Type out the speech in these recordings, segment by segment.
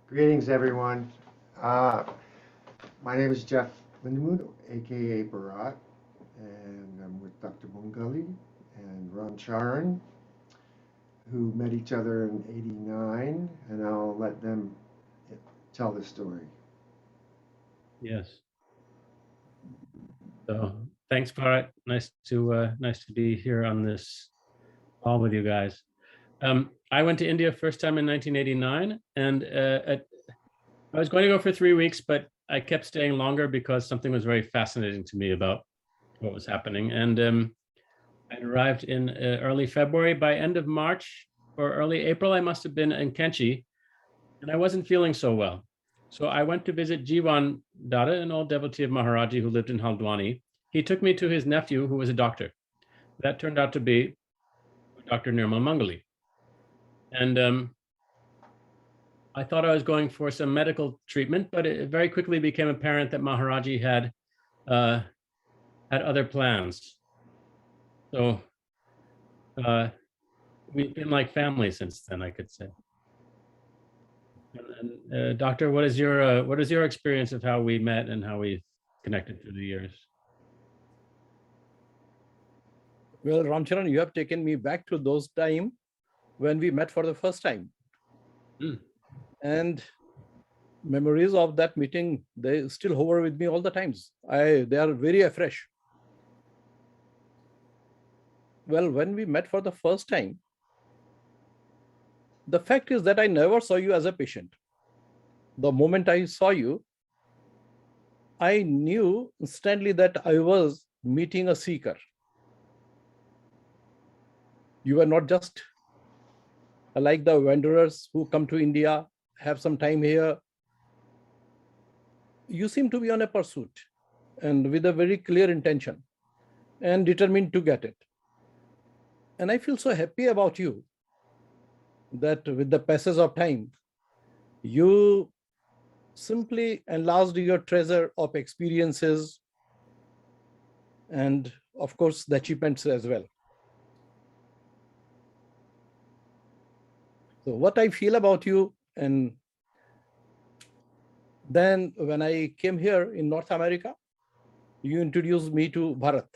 Greetings, everyone. Uh, my name is Jeff Lindemood, aka Baharat, and I'm with Dr. Mungali and Ron Charan, who met each other in '89, and I'll let them tell the story. Yes. So thanks, Baharat. Nice to be here on this call with you guys. I went to India first time in 1989, and I was going to go for 3 weeks, but I kept staying longer because something was very fascinating to me about what was happening. And I arrived in early February. By end of March or early April, I must have been in Kenchi, and I wasn't feeling so well. So I went to visit Jiwan Dada, an old devotee of Maharaji who lived in Haldwani. He took me to his nephew, who was a doctor. That turned out to be Dr. Nirmal Mungali. And I thought I was going for some medical treatment, but it very quickly became apparent that Maharaji had other plans. So we've been like family since then, I could say. And Doctor, what is your experience of how we met and how we connected through the years? Well, Ramcharan, you have taken me back to those time when we met for the first time. And memories of that meeting, they still hover with me all the times. They are very afresh. Well, when we met for the first time, the fact is that I never saw you as a patient. The moment I saw you, I knew instantly that I was meeting a seeker. You were not just like the wanderers who come to India, have some time here. You seem to be on a pursuit and with a very clear intention and determined to get it. And I feel so happy about you that with the passage of time, you simply enlarged your treasure of experiences and, of course, the achievements as well. So what I feel about you, and then when I came here in North America, you introduced me to Bharat.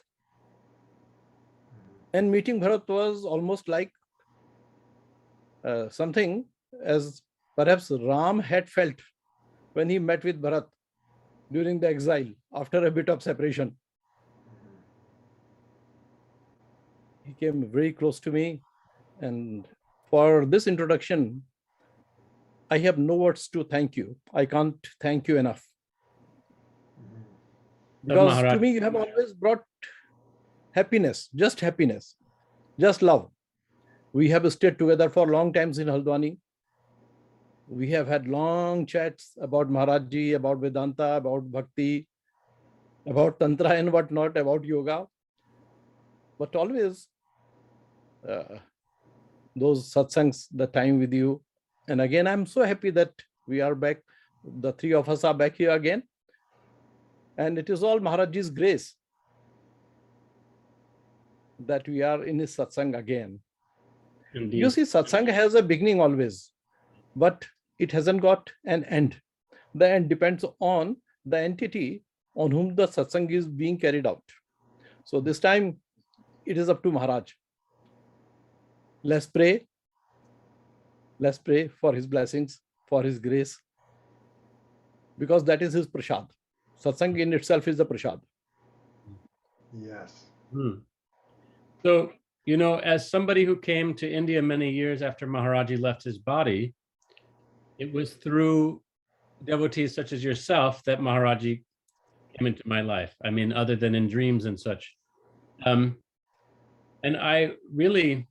And meeting Bharat was almost like something as perhaps Ram had felt when he met with Bharat during the exile after a bit of separation. He came very close to me, and for this introduction, I have no words to thank you. I can't thank you enough. Because to me, you have always brought happiness, just love. We have stayed together for long times in Haldwani. We have had long chats about Maharajji, about Vedanta, about Bhakti, about Tantra and whatnot, about yoga. But always those satsangs, the time with you. And again, I'm so happy that we are back. The three of us are back here again. And it is all Maharajji's grace that we are in his satsang again. Indeed. You see, satsang has a beginning always, but it hasn't got an end. The end depends on the entity on whom the satsang is being carried out. So this time, it is up to Maharaj. Let's pray. Let's pray for his blessings, for his grace, because that is his prasad. Satsang in itself is the prasad. Yes. So, you know, as somebody who came to India many years after Maharaji left his body, it was through devotees such as yourself that Maharaji came into my life. I mean, other than in dreams and such. And I really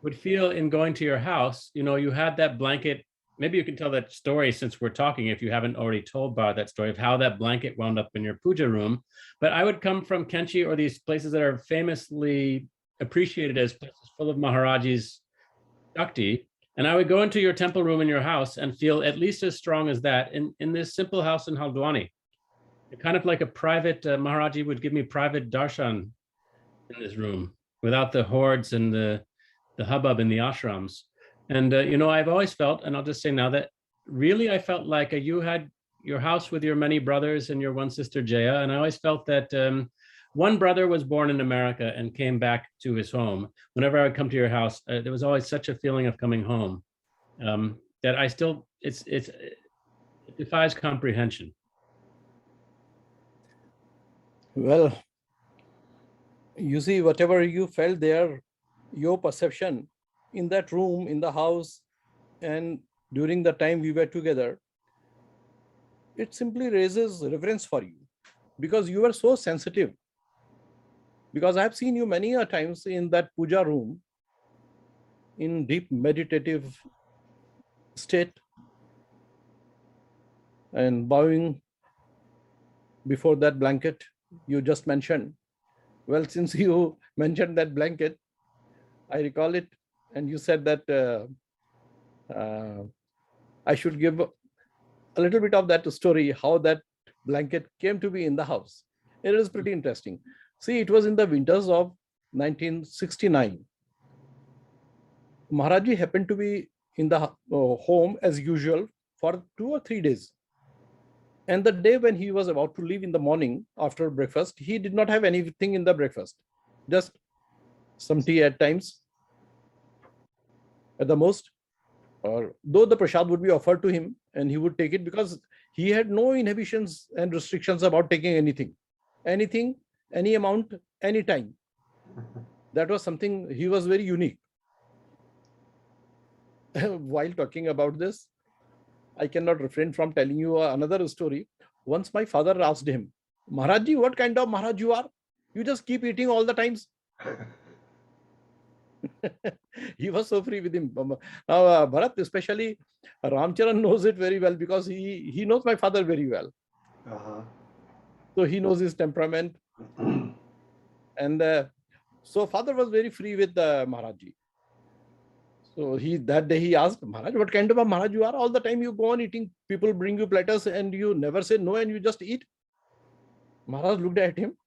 would feel in going to your house, you know, you had that blanket. Maybe you can tell that story since we're talking, if you haven't already told Bar that story of how that blanket wound up in your puja room. But I would come from Kenchi or these places that are famously appreciated as places full of Maharaji's Shakti. And I would go into your temple room in your house and feel at least as strong as that in this simple house in Haldwani. Kind of like a private, Maharaji would give me private darshan in this room without the hordes and the hubbub in the ashrams. And, you know, I've always felt, and I'll just say now that really, I felt like you had your house with your many brothers and your one sister Jaya, and I always felt that one brother was born in America and came back to his home. Whenever I would come to your house, there was always such a feeling of coming home that I still, it defies comprehension. Well, you see, whatever you felt there, your perception in that room, in the house, and during the time we were together, it simply raises reverence for you because you were so sensitive. Because I have seen you many a times in that puja room in deep meditative state and bowing before that blanket you just mentioned. Well, since you mentioned that blanket, I recall it, and you said that I should give a little bit of that story, how that blanket came to be in the house. It is pretty interesting. See, it was in the winters of 1969. Maharaji happened to be in the home as usual for 2 or 3 days. And the day when he was about to leave in the morning after breakfast, he did not have anything in the breakfast, just some tea at times, at the most. Or though the prasad would be offered to him and he would take it because he had no inhibitions and restrictions about taking anything, any amount, any time. That was something, he was very unique. While talking about this, I cannot refrain from telling you another story. Once my father asked him, Maharajji, what kind of Maharaj you are? You just keep eating all the times. He was so free with him. Now, Bharat, especially Charan knows it very well because he knows my father very well. So he knows his temperament. And so father was very free with Maharajji. So that day he asked, Maharaj, what kind of a Maharaj you are? All the time you go on eating, people bring you platters and you never say no and you just eat. Maharaj looked at him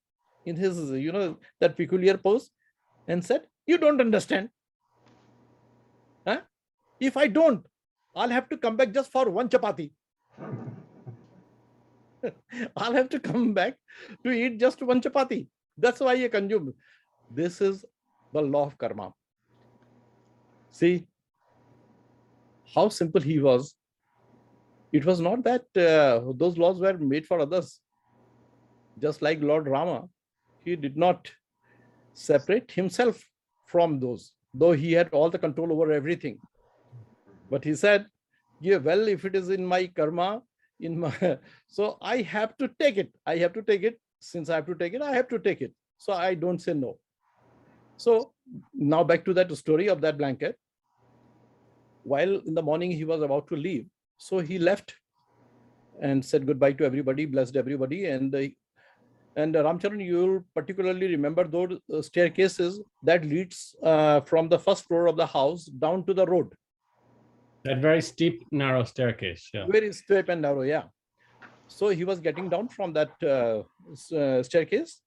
in his, that peculiar pose and said, you don't understand. Huh? If I don't, I'll have to come back just for one chapati. I'll have to come back to eat just one chapati. That's why I consume. This is the law of karma. See how simple he was. It was not that those laws were made for others. Just like Lord Rama, he did not separate himself from those, though he had all the control over everything. But he said, yeah, well, if it is in my karma, so I have to take it. I have to take it. Since I have to take it, I have to take it. So I don't say no. So now back to that story of that blanket. While in the morning he was about to leave, so he left and said goodbye to everybody, blessed everybody. And Ramcharan, you will particularly remember those staircases that leads from the first floor of the house down to the road. That very steep, narrow staircase. Yeah. Very steep and narrow, yeah. So he was getting down from that staircase.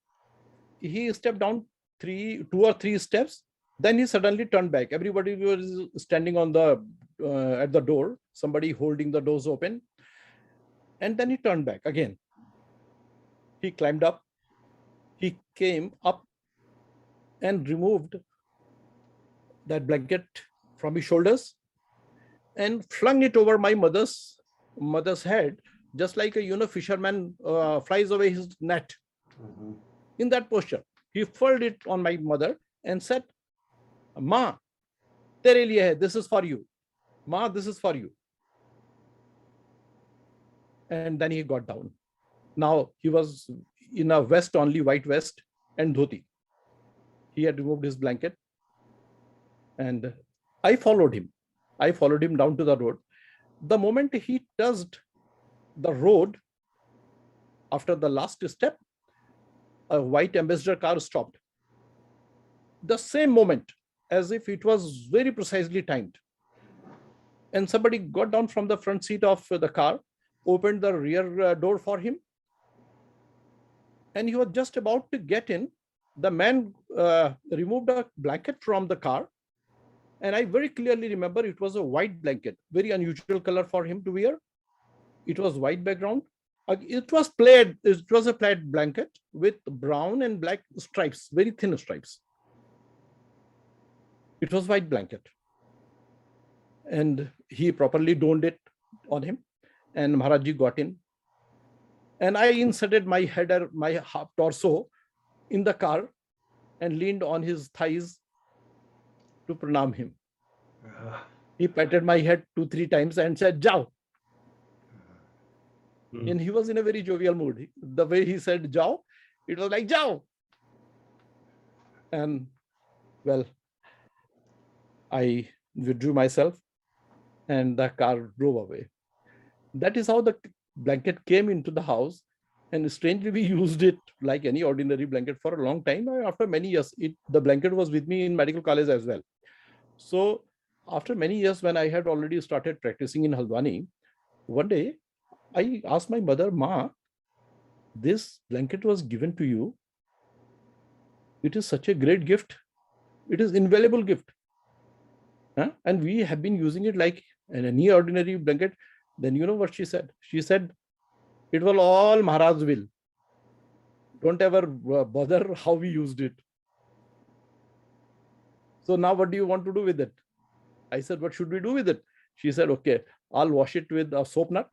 He stepped down 2 or 3 steps. Then he suddenly turned back. Everybody was standing on the at the door, somebody holding the doors open. And then he turned back again. He climbed up. He came up and removed that blanket from his shoulders and flung it over my mother's head, just like a fisherman flies away his net. In that posture, he furled it on my mother and said, Ma, tere liye hai, this is for you. Ma, this is for you. And then he got down. Now he was in a vest only, white vest and dhoti. He had removed his blanket. And I followed him. I followed him down to the road. The moment he touched the road, after the last step, a white ambassador car stopped. The same moment, as if it was very precisely timed. And somebody got down from the front seat of the car, opened the rear door for him. And he was just about to get in. The man removed a blanket from the car And I very clearly remember it was a white blanket, very unusual color for him to wear. It was white background. It was plaid. It was a plaid blanket with brown and black stripes, very thin stripes. It was white blanket. And he properly donned it on him. And Maharajji got in. And I inserted my head or my half torso in the car and leaned on his thighs to pranam him. He patted my head 2-3 times and said, "Jao." And he was in a very jovial mood. The way he said "Jao," it was like "Jao." And well, I withdrew myself and the car drove away. That is how the blanket came into the house. And strangely, we used it like any ordinary blanket for a long time. After many years, the blanket was with me in medical college as well. So after many years, when I had already started practicing in Haldwani, one day I asked my mother, "Ma, this blanket was given to you. It is such a great gift. It is invaluable gift. Huh? And we have been using it like any ordinary blanket." Then you know what she said? She said, "It was all Maharaj's will. Don't ever bother how we used it. So now what do you want to do with it?" I said, "What should we do with it?" She said, "Okay, I'll wash it with a soap nut.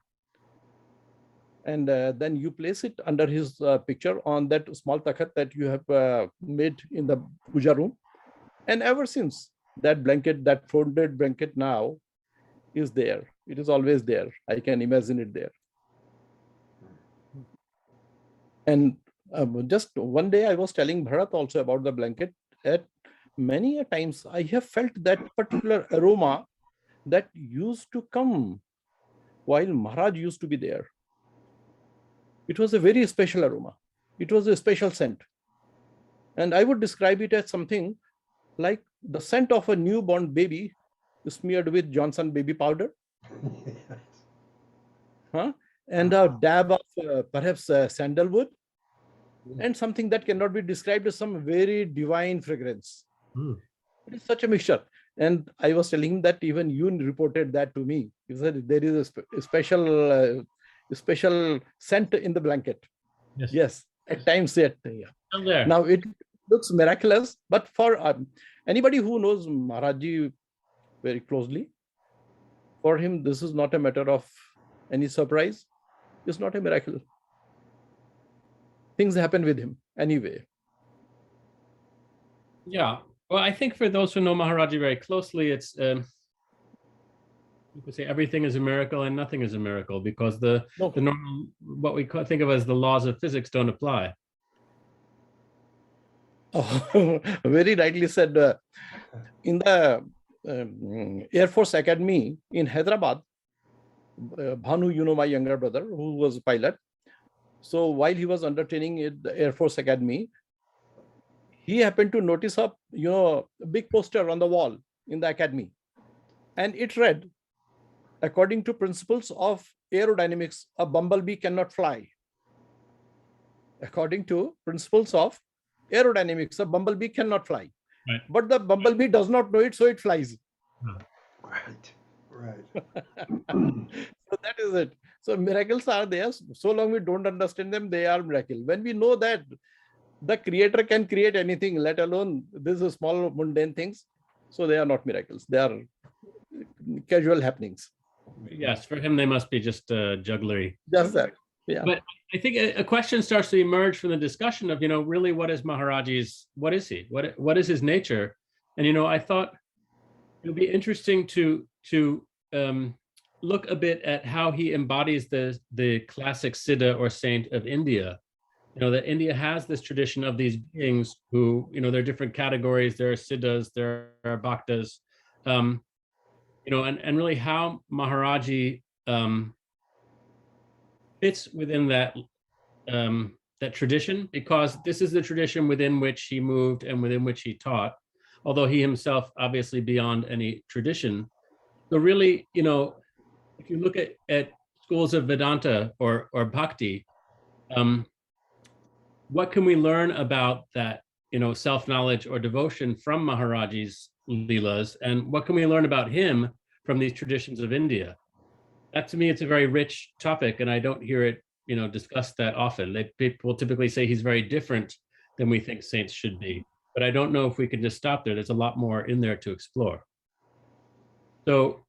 And then you place it under his picture on that small takhat that you have made in the puja room. And ever since, that blanket, that folded blanket now is there. It is always there. I can imagine it there." And just one day I was telling Bharat also about the blanket. At many a times I have felt that particular aroma that used to come while Maharaj used to be there. It was a very special aroma. It was a special scent. And I would describe it as something like the scent of a newborn baby smeared with Johnson baby powder. Yes. Huh? And a dab of perhaps sandalwood, and something that cannot be described as some very divine fragrance. It is such a mixture. And I was telling him that even you reported that to me. You said there is a special scent in the blanket. Yes, at times yet. Yeah. Now it looks miraculous, but for anybody who knows Maharajji very closely, for him this is not a matter of any surprise. It's not a miracle. Things happen with him anyway. Yeah. Well, I think for those who know Maharaji very closely, it's you could say everything is a miracle and nothing is a miracle, because the normal, what we think of as the laws of physics, don't apply. Oh, very rightly said. In the Air Force Academy in Hyderabad, Bhanu, you know, my younger brother, who was a pilot. So while he was undertaking at the Air Force Academy, he happened to notice a big poster on the wall in the academy, and it read, "According to principles of aerodynamics, a bumblebee cannot fly." According to principles of aerodynamics, a bumblebee cannot fly. Right. But the bumblebee does not know it, so it flies. Right. So that is it. So miracles are there. So long we don't understand them, they are miracle. When we know that the creator can create anything, let alone these small mundane things, so they are not miracles. They are casual happenings. Yes, for him they must be just jugglery. Just that. Yeah. But I think a question starts to emerge from the discussion of, really what is Maharaji's, what is he? What is his nature? And, I thought it would be interesting to look a bit at how he embodies the classic Siddha or saint of India. That India has this tradition of these beings who, there are different categories. There are Siddhas, there are Bhaktas, and really how Maharaji fits within that tradition, because this is the tradition within which he moved and within which he taught, although he himself obviously beyond any tradition. So really, if you look at schools of Vedanta or Bhakti, what can we learn about that self-knowledge or devotion from Maharaji's Leelas, and what can we learn about him from these traditions of India? That to me, it's a very rich topic, and I don't hear it, discussed that often. People typically say he's very different than we think saints should be, but I don't know if we can just stop there. There's a lot more in there to explore. So,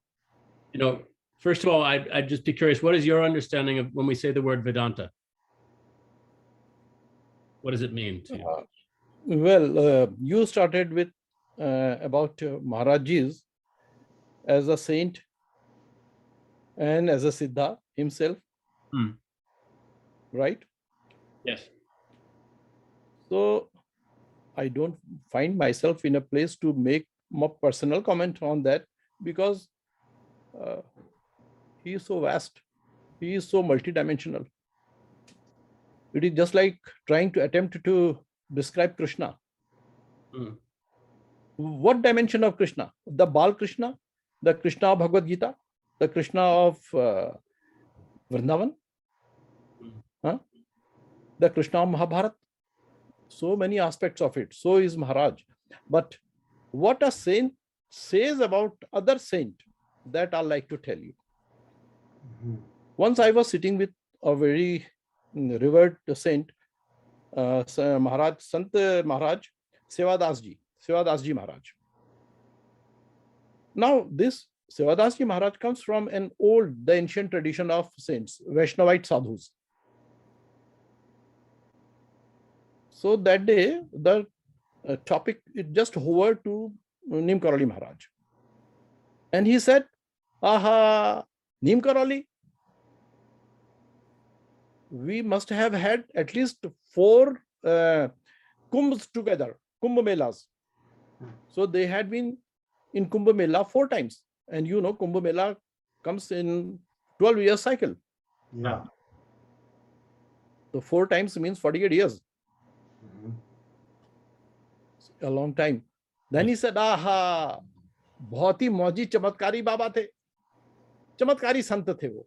first of all, I'd just be curious, what is your understanding of when we say the word Vedanta? What does it mean to you? You started with about Maharajis as a saint and as a Siddha himself, right? Yes. So I don't find myself in a place to make more personal comment on that, because he is so vast, he is so multidimensional. It is just like trying to attempt to describe Krishna. What dimension of Krishna? The Bal Krishna, the Krishna of Bhagavad Gita, the Krishna of Vrindavan, the Krishna of Mahabharat. So many aspects of it. So is Maharaj. But what a saint says about other saint, that I'd like to tell you. Once I was sitting with a very revered saint, Maharaj, Sant Maharaj, Sevadasji Maharaj. Now, this Sevadasji Maharaj comes from the ancient tradition of saints, Vaishnavite sadhus. So that day, the topic, it just hovered to Neem Karoli Maharaj. And he said, aha, Neem Karoli, we must have had at least 4 kumbhs together, Kumbh Melas. So they had been in Kumbh Mela 4 times. And Kumbh Mela comes in 12 years cycle. Yeah. So 4 times means 48 years. A long time. Then he said, aha, बहुत ही मौजी चमत्कारी बाबा थे, चमत्कारी संत थे वो.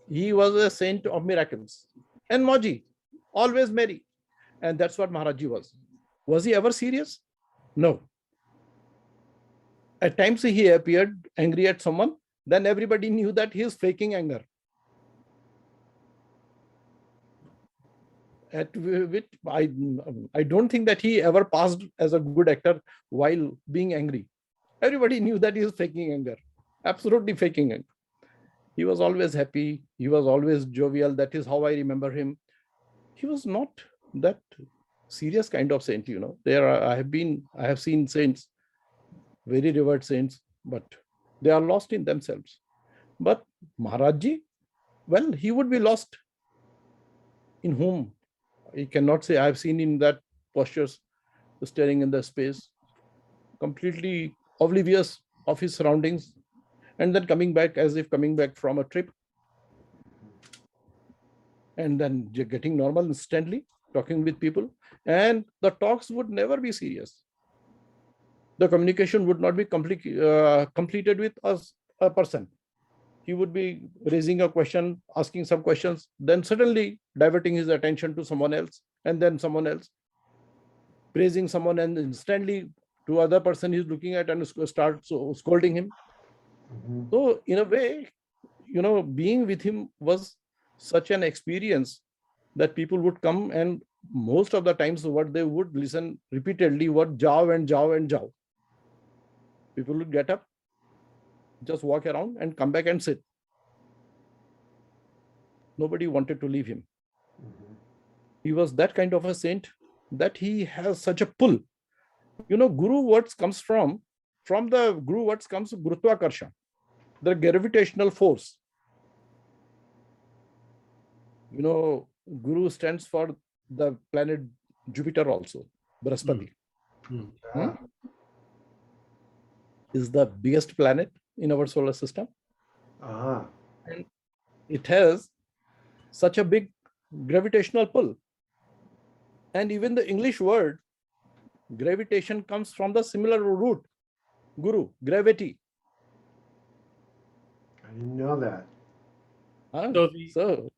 He was a saint of miracles and mauji, always merry. And that's what Maharajji was. Was he ever serious? No. At times he appeared angry at someone, then everybody knew that he is faking anger. At which I don't think that he ever passed as a good actor while being angry. Everybody knew that he is faking anger, absolutely faking anger. He was always happy. He was always jovial. That is how I remember him. He was not that serious kind of saint, I have seen saints, very revered saints, but they are lost in themselves. But Maharajji, well, he would be lost in whom? I cannot say. I have seen in that postures, staring in the space, completely oblivious of his surroundings, and then coming back as if coming back from a trip, and then getting normal instantly, talking with people, and the talks would never be serious. The communication would not be completed with a person. He would be raising a question, asking some questions, then suddenly diverting his attention to someone else, and then someone else, praising someone, and instantly to other person he's looking at and starts scolding him. So in a way, being with him was such an experience that people would come, and most of the times what they would listen repeatedly were jao and jao and jao. People would get up, just walk around and come back and sit. Nobody wanted to leave him. He was that kind of a saint that he has such a pull. Guru words comes from the Guru words comes Gurutvakarsha, the gravitational force. Guru stands for the planet Jupiter also, Brahaspati. Is the biggest planet in our solar system. And it has such a big gravitational pull. And even the English word gravitation comes from the similar root, Guru, gravity. I didn't know that. So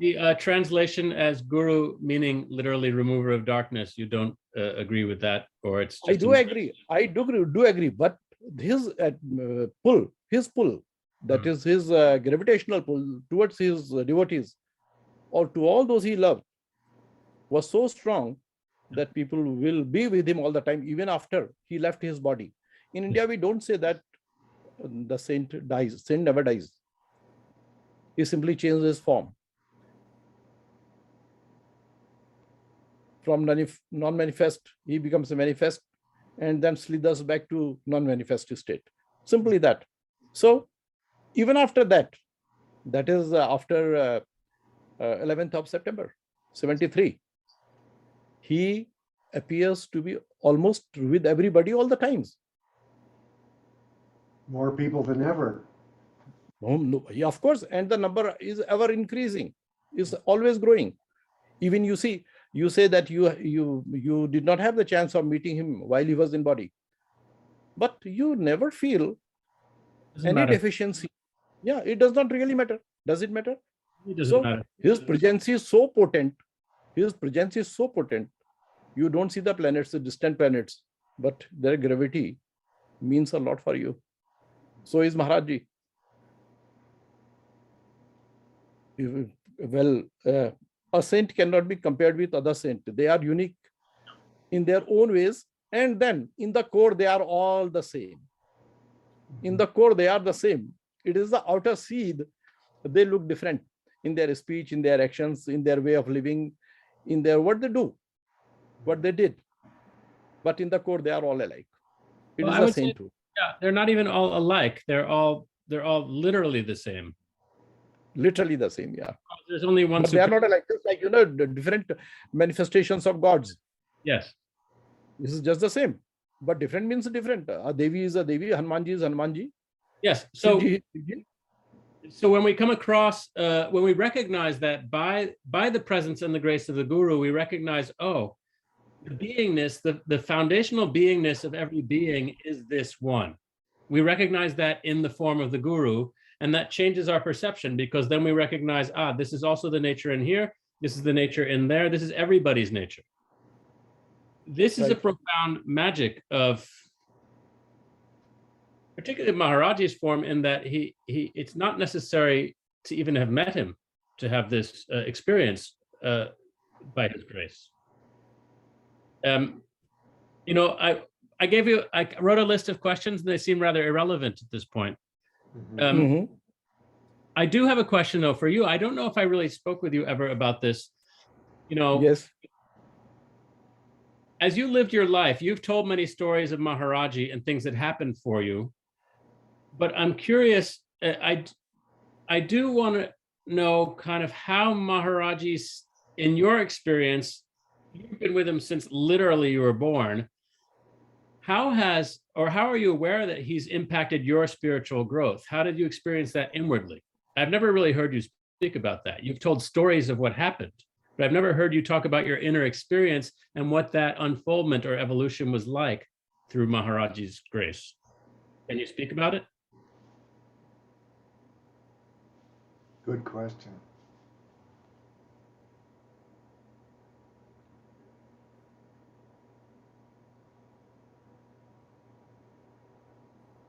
The translation as guru meaning literally remover of darkness, you don't agree with that, or it's just I do agree. I do agree. But his pull, that is his gravitational pull towards his devotees or to all those he loved, was so strong that people will be with him all the time, even after he left his body. In India, we don't say that the saint dies. Saint never dies. He simply changes his form. From non-manifest, he becomes a manifest, and then slithers back to non-manifest state. Simply that. So even after that, that is after 11th of September, 73, he appears to be almost with everybody all the times. More people than ever. Yeah, of course, and the number is ever increasing, is always growing. Even you say that you did not have the chance of meeting him while he was in body, but you never feel any deficiency. Yeah, it does not really matter. Does it matter? It doesn't matter. His presence is so potent. His presence is so potent. You don't see the planets, the distant planets, but their gravity means a lot for you. So is Maharajji. Well, a saint cannot be compared with other saint. They are unique in their own ways, and then in the core they are all the same. In the core they are the same. It is the outer seed. They look different in their speech, in their actions, in their way of living, in their what they do, what they did. But in the core they are all alike. It is the same too. Yeah, they're not even all alike. They're all literally the same. Literally the same, yeah. There's only one. But they are not alike. Just like, the different manifestations of gods. Yes. This is just the same, but different means different. A Devi is a Devi, Hanumanji is Hanumanji. Yes. So when we come across, when we recognize that by the presence and the grace of the Guru, we recognize, oh, the beingness, the foundational beingness of every being is this one. We recognize that in the form of the Guru, and that changes our perception, because then we recognize, this is also the nature in here, this is the nature in there, this is everybody's nature. This is a profound magic of particularly Maharajji's form, in that he it's not necessary to even have met him to have this experience by his grace. I wrote a list of questions, and they seem rather irrelevant at this point. I do have a question though for you. I don't know if I really spoke with you ever about this. Yes. As you lived your life, you've told many stories of Maharajji and things that happened for you. But I'm curious, I do want to know kind of how Maharajji's, in your experience, you've been with him since literally you were born. How are you aware that he's impacted your spiritual growth? How did you experience that inwardly? I've never really heard you speak about that. You've told stories of what happened, but I've never heard you talk about your inner experience and what that unfoldment or evolution was like through Maharajji's grace. Can you speak about it? Good question.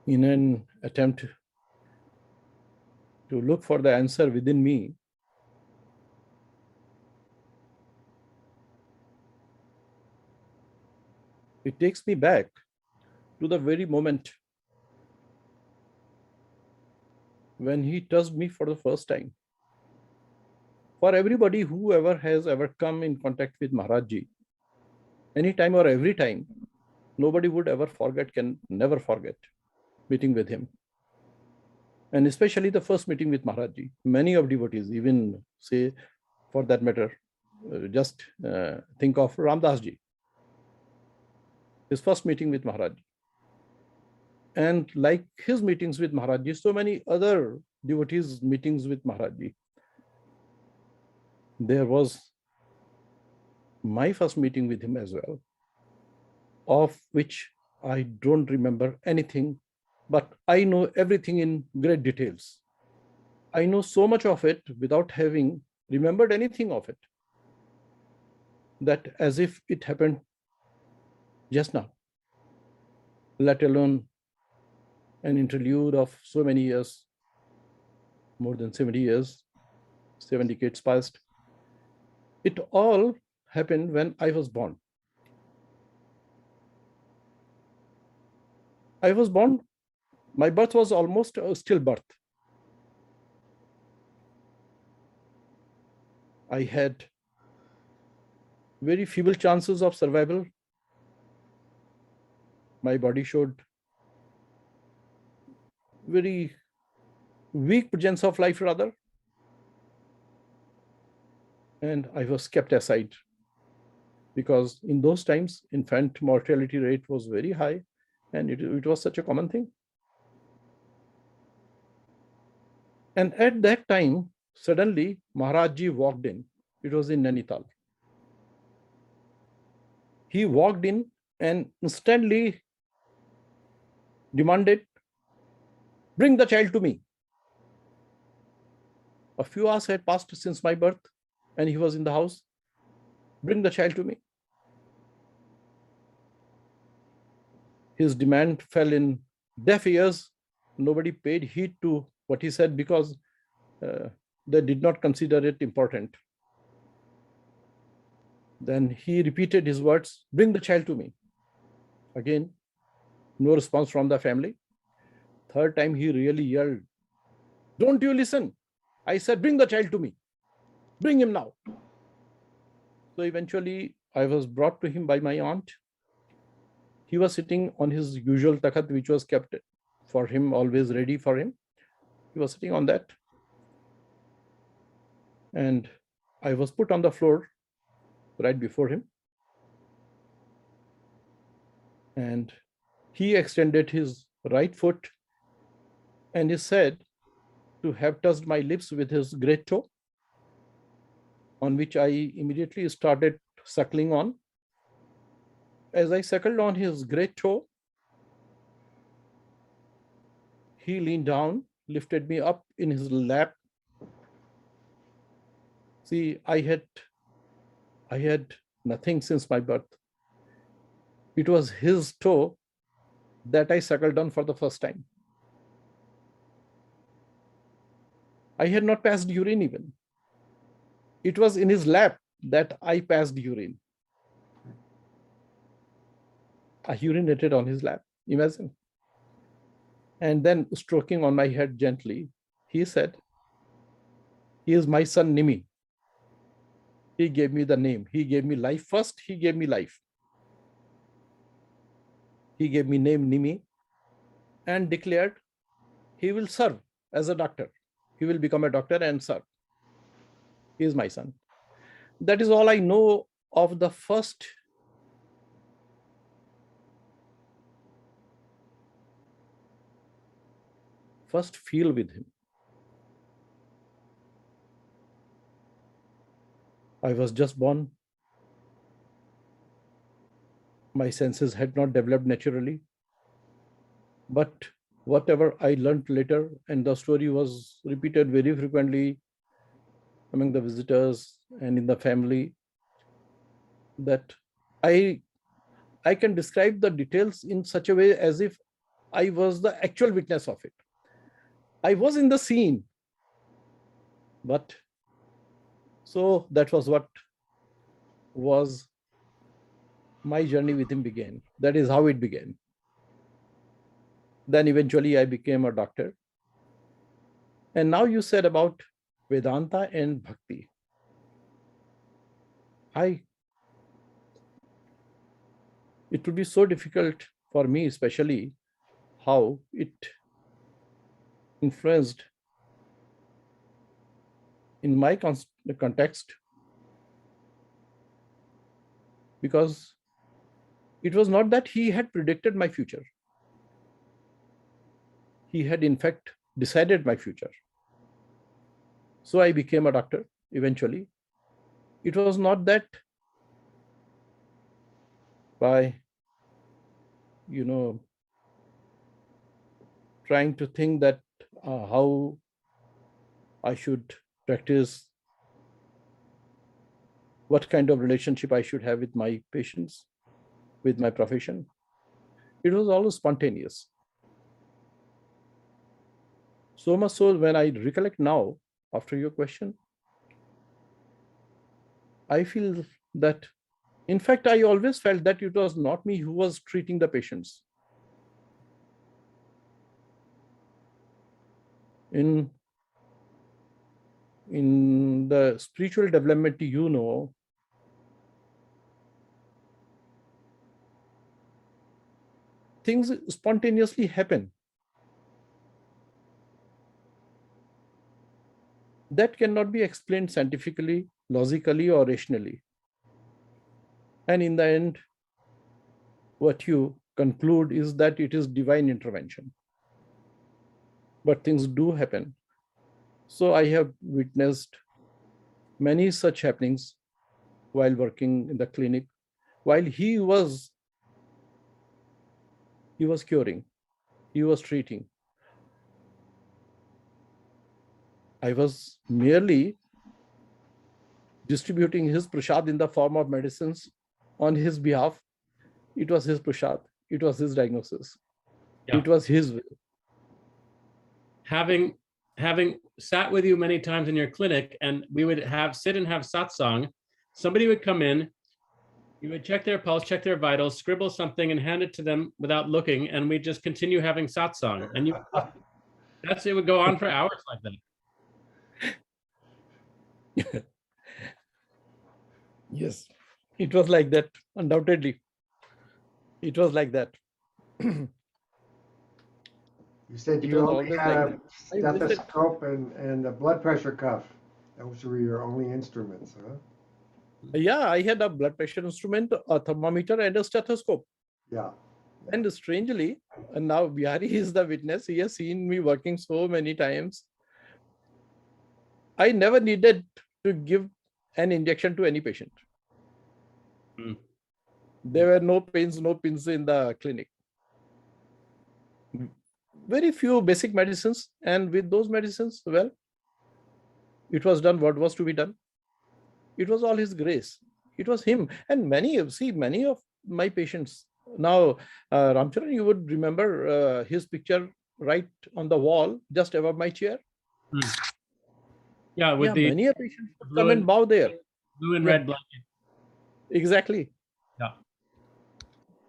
In an attempt to look for the answer within me, it takes me back to the very moment when he touched me for the first time. For everybody who has ever come in contact with Maharajji, anytime or every time, nobody would ever forget, can never forget meeting with him. And especially the first meeting with Maharajji. Many of devotees, even say, for that matter, just think of Ramdas ji, his first meeting with Maharajji. And like his meetings with Maharajji, so many other devotees' meetings with Maharajji. There was my first meeting with him as well, of which I don't remember anything, but I know everything in great details. I know so much of it without having remembered anything of it, that as if it happened just now, let alone an interlude of so many years, more than 70 years, 7 decades past. It all happened when I was born. I was born, my birth was almost a stillbirth. I had very feeble chances of survival. My body showed very weak presence of life rather. And I was kept aside because in those times, infant mortality rate was very high and it was such a common thing. And at that time, suddenly Maharaj Ji walked in. It was in Nainital. He walked in and instantly demanded, "Bring the child to me." A few hours had passed since my birth and he was in the house. "Bring the child to me." His demand fell in deaf ears. Nobody paid heed to what he said because they did not consider it important. Then he repeated his words, "Bring the child to me." Again, no response from the family. Third time he really yelled, "Don't you listen? I said, bring the child to me. Bring him now." So eventually I was brought to him by my aunt. He was sitting on his usual takhat, which was kept for him, always ready for him. He was sitting on that. And I was put on the floor right before him. And he extended his right foot and he said to have touched my lips with his great toe, on which I immediately started suckling on. As I suckled on his great toe, he leaned down, lifted me up in his lap. See, I had nothing since my birth. It was his toe that I suckled on for the first time. I had not passed urine even. It was in his lap that I passed urine. I urinated on his lap, imagine. And then stroking on my head gently, he said, "He is my son Nimi." He gave me the name. He gave me life first. He gave me life. He gave me name Nimi and declared he will serve as a doctor. He will become a doctor and serve. He is my son. That is all I know of the first feel with him. I was just born. My senses had not developed naturally. But whatever I learned later, and the story was repeated very frequently among the visitors and in the family, that I can describe the details in such a way as if I was the actual witness of it. I was in the scene. But so that was what was my journey with him began. That is how it began. Then eventually I became a doctor. And now you said about Vedanta and Bhakti. It would be so difficult for me, especially how it influenced in my context, because it was not that he had predicted my future. He had in fact decided my future. So I became a doctor eventually. It was not that by, trying to think that how I should practice what kind of relationship I should have with my patients, with my profession. It was always spontaneous. So much so when I recollect now, after your question, I feel that, in fact, I always felt that it was not me who was treating the patients. In the spiritual development, things spontaneously happen. That cannot be explained scientifically, logically, or rationally. And in the end, what you conclude is that it is divine intervention. But things do happen. So I have witnessed many such happenings while working in the clinic, while he was curing, he was treating. I was merely distributing his prasad in the form of medicines on his behalf. It was his prasad. It was his diagnosis. Yeah. It was his will. Having sat with you many times in your clinic, and we would sit and have satsang, somebody would come in, you would check their pulse, check their vitals, scribble something and hand it to them without looking, and we'd just continue having satsang. And it would go on for hours like that. Yes, it was like that, undoubtedly. It was like that. You said you only had a stethoscope and a blood pressure cuff. Those were your only instruments, huh? Yeah, I had a blood pressure instrument, a thermometer, and a stethoscope. Yeah. And strangely, and now Bihari is the witness. He has seen me working so many times. I never needed to give an injection to any patient. There were no pains, no pins in the clinic. Very few basic medicines, and with those medicines, well, it was done what was to be done. It was all his grace. It was him. And many of my patients. Now, Ramcharan, you would remember his picture right on the wall, just above my chair. Yeah, with many patients would come and bow there. Blue and red blanket. Exactly. Yeah.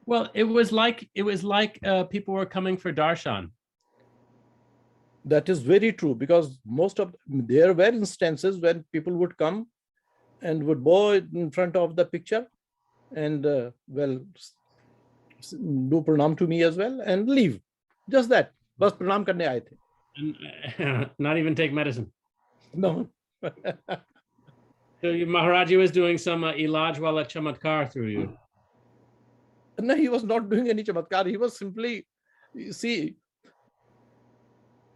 Well, it was like people were coming for darshan. That is very true, because there were instances when people would come and would bow in front of the picture and do pranam to me as well and leave. Just that. Bas pranam karne aaye the. And not even take medicine. No. So Maharaji was doing some ilaj wala chamatkar through you. No, he was not doing any chamatkar. He was simply, see,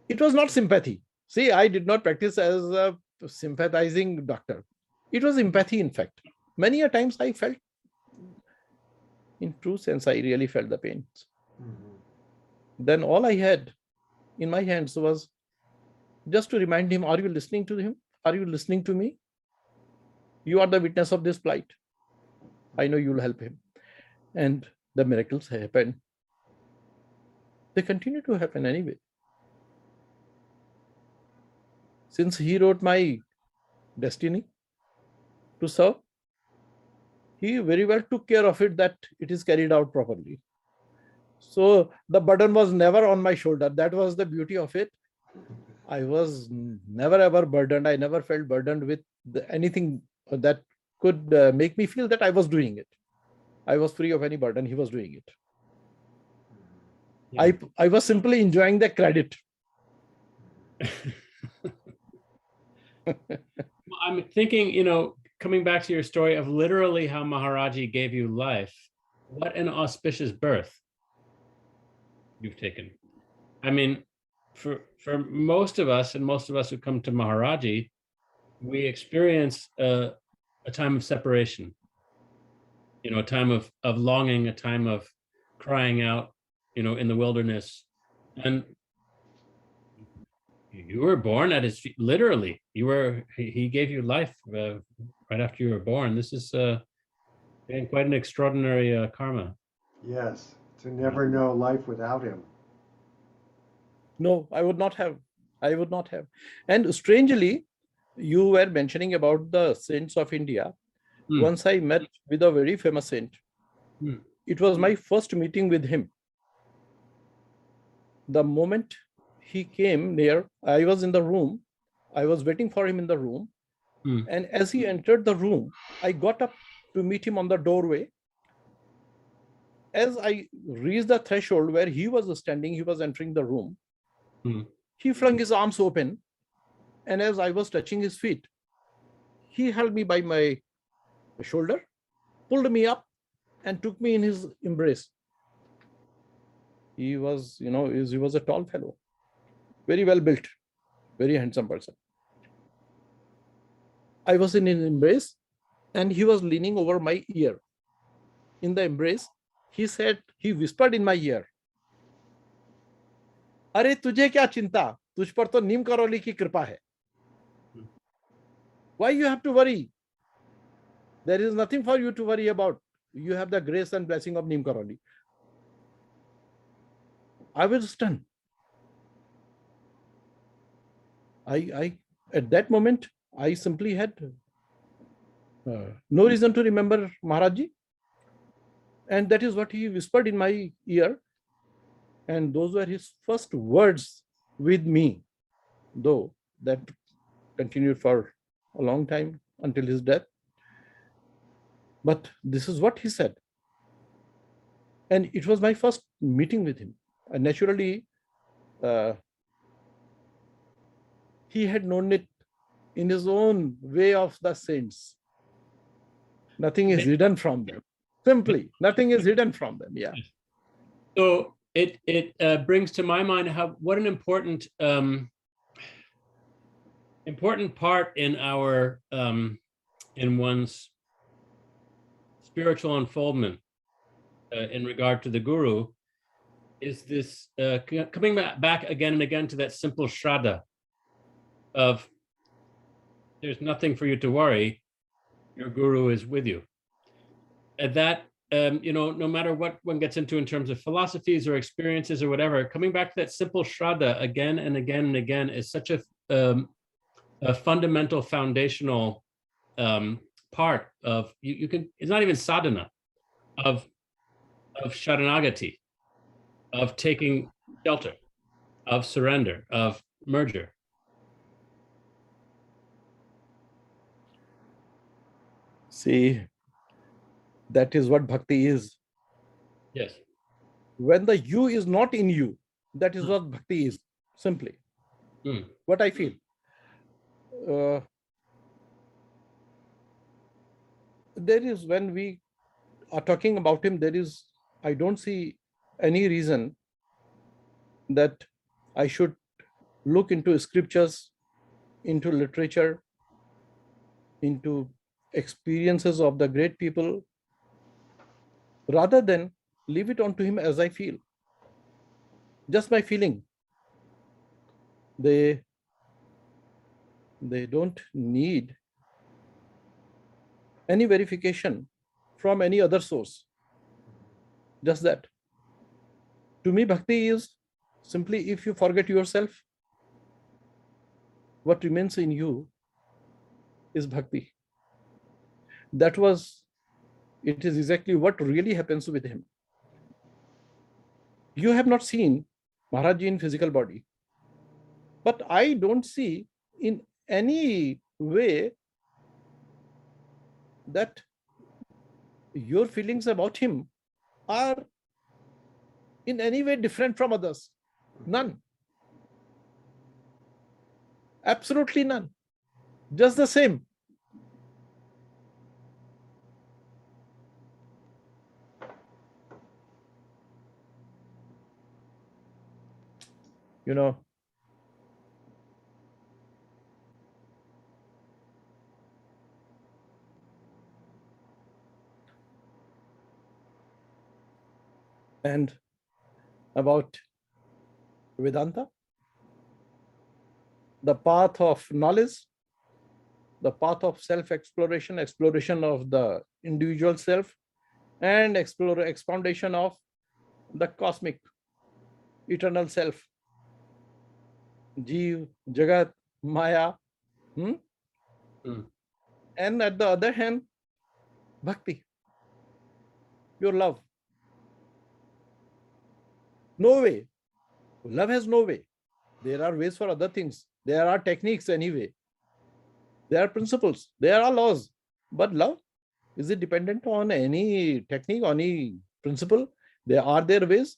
it was not sympathy. See, I did not practice as a sympathizing doctor. It was empathy, in fact. Many a times I felt, in true sense, I really felt the pain. Then all I had in my hands was just to remind him, are you listening to him? Are you listening to me? You are the witness of this plight. I know you will help him. And the miracles happen. They continue to happen anyway. Since he wrote my destiny to serve, he very well took care of it, that it is carried out properly. So the burden was never on my shoulder. That was the beauty of it. I was never ever burdened. I never felt burdened with anything that could make me feel that I was doing it. I was free of any burden. He was doing it. Yeah. I was simply enjoying the credit. I'm thinking, coming back to your story of literally how Maharaji gave you life, what an auspicious birth you've taken. I mean, for most of us, and most of us who come to Maharaji, we experience a time of separation, a time of longing, a time of crying out, in the wilderness. And you were born at his feet, literally. He gave you life right after you were born. This is again, quite an extraordinary karma. Yes, to never know life without him. No, I would not have. I would not have. And strangely, you were mentioning about the saints of India. Once I met with a very famous saint. It was my first meeting with him. The moment he came near, I was in the room. I was waiting for him in the room. And as he entered the room, I got up to meet him on the doorway. As I reached the threshold where he was standing, he was entering the room. He flung his arms open. And as I was touching his feet, he held me by my shoulder, pulled me up, and took me in his embrace. He was, he was a tall fellow, very well built, very handsome person. I was in his embrace, and he was leaning over my ear. In the embrace, he whispered in my ear, "अरे तुझे क्या चिंता? तुझ पर तो नीम करौली की कृपा है. Why you have to worry? There is nothing for you to worry about. You have the grace and blessing of Neem Karoli." I was stunned. At that moment, I simply had no reason to remember Maharajji. And that is what he whispered in my ear. And those were his first words with me, though that continued for a long time until his death. But this is what he said. And it was my first meeting with him. And naturally, he had known it in his own way of the saints. Nothing is hidden from them. Simply, nothing is hidden from them. Yeah. So it brings to my mind what an important important part in our in one's spiritual unfoldment in regard to the Guru is this coming back again and again to that simple shraddha of there's nothing for you to worry, your Guru is with you. And that no matter what one gets into in terms of philosophies or experiences or whatever, coming back to that simple shraddha again and again and again is such a fundamental, foundational part of you can. It's not even sadhana of sharanagati, of taking shelter, of surrender, of merger. See, that is what bhakti is. Yes. When the you is not in you, that is what bhakti is, simply. What I feel. There is, when we are talking about him, I don't see any reason that I should look into scriptures, into literature, into experiences of the great people, rather than leave it on to him as I feel. Just my feeling. They don't need any verification from any other source. Just that. To me, bhakti is simply if you forget yourself, what remains in you is bhakti. It is exactly what really happens with him. You have not seen Maharajji in physical body, but I don't see in any way that your feelings about him are in any way different from others. None. Absolutely none. Just the same. And about Vedanta, the path of knowledge, the path of self-exploration, exploration of the individual self, and expansion of the cosmic, eternal self. Jeev, Jagat, Maya. And at the other hand, bhakti, your love. No way. Love has no way. There are ways for other things. There are techniques anyway. There are principles. There are laws. But love, is it dependent on any technique, any principle? There are ways.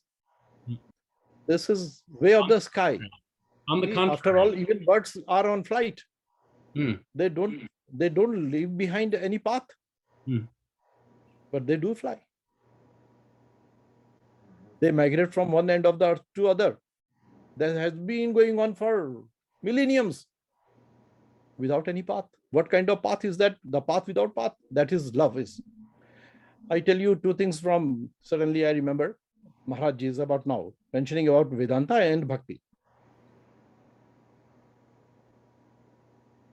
This is way of the sky. On the contrary. After all, even birds are on flight. They don't leave behind any path. But they do fly. They migrate from one end of the earth to other. That has been going on for millenniums without any path. What kind of path is that? The path without path. That is love is. I tell you two things from, suddenly I remember, Maharaj Ji is about now, mentioning about Vedanta and Bhakti.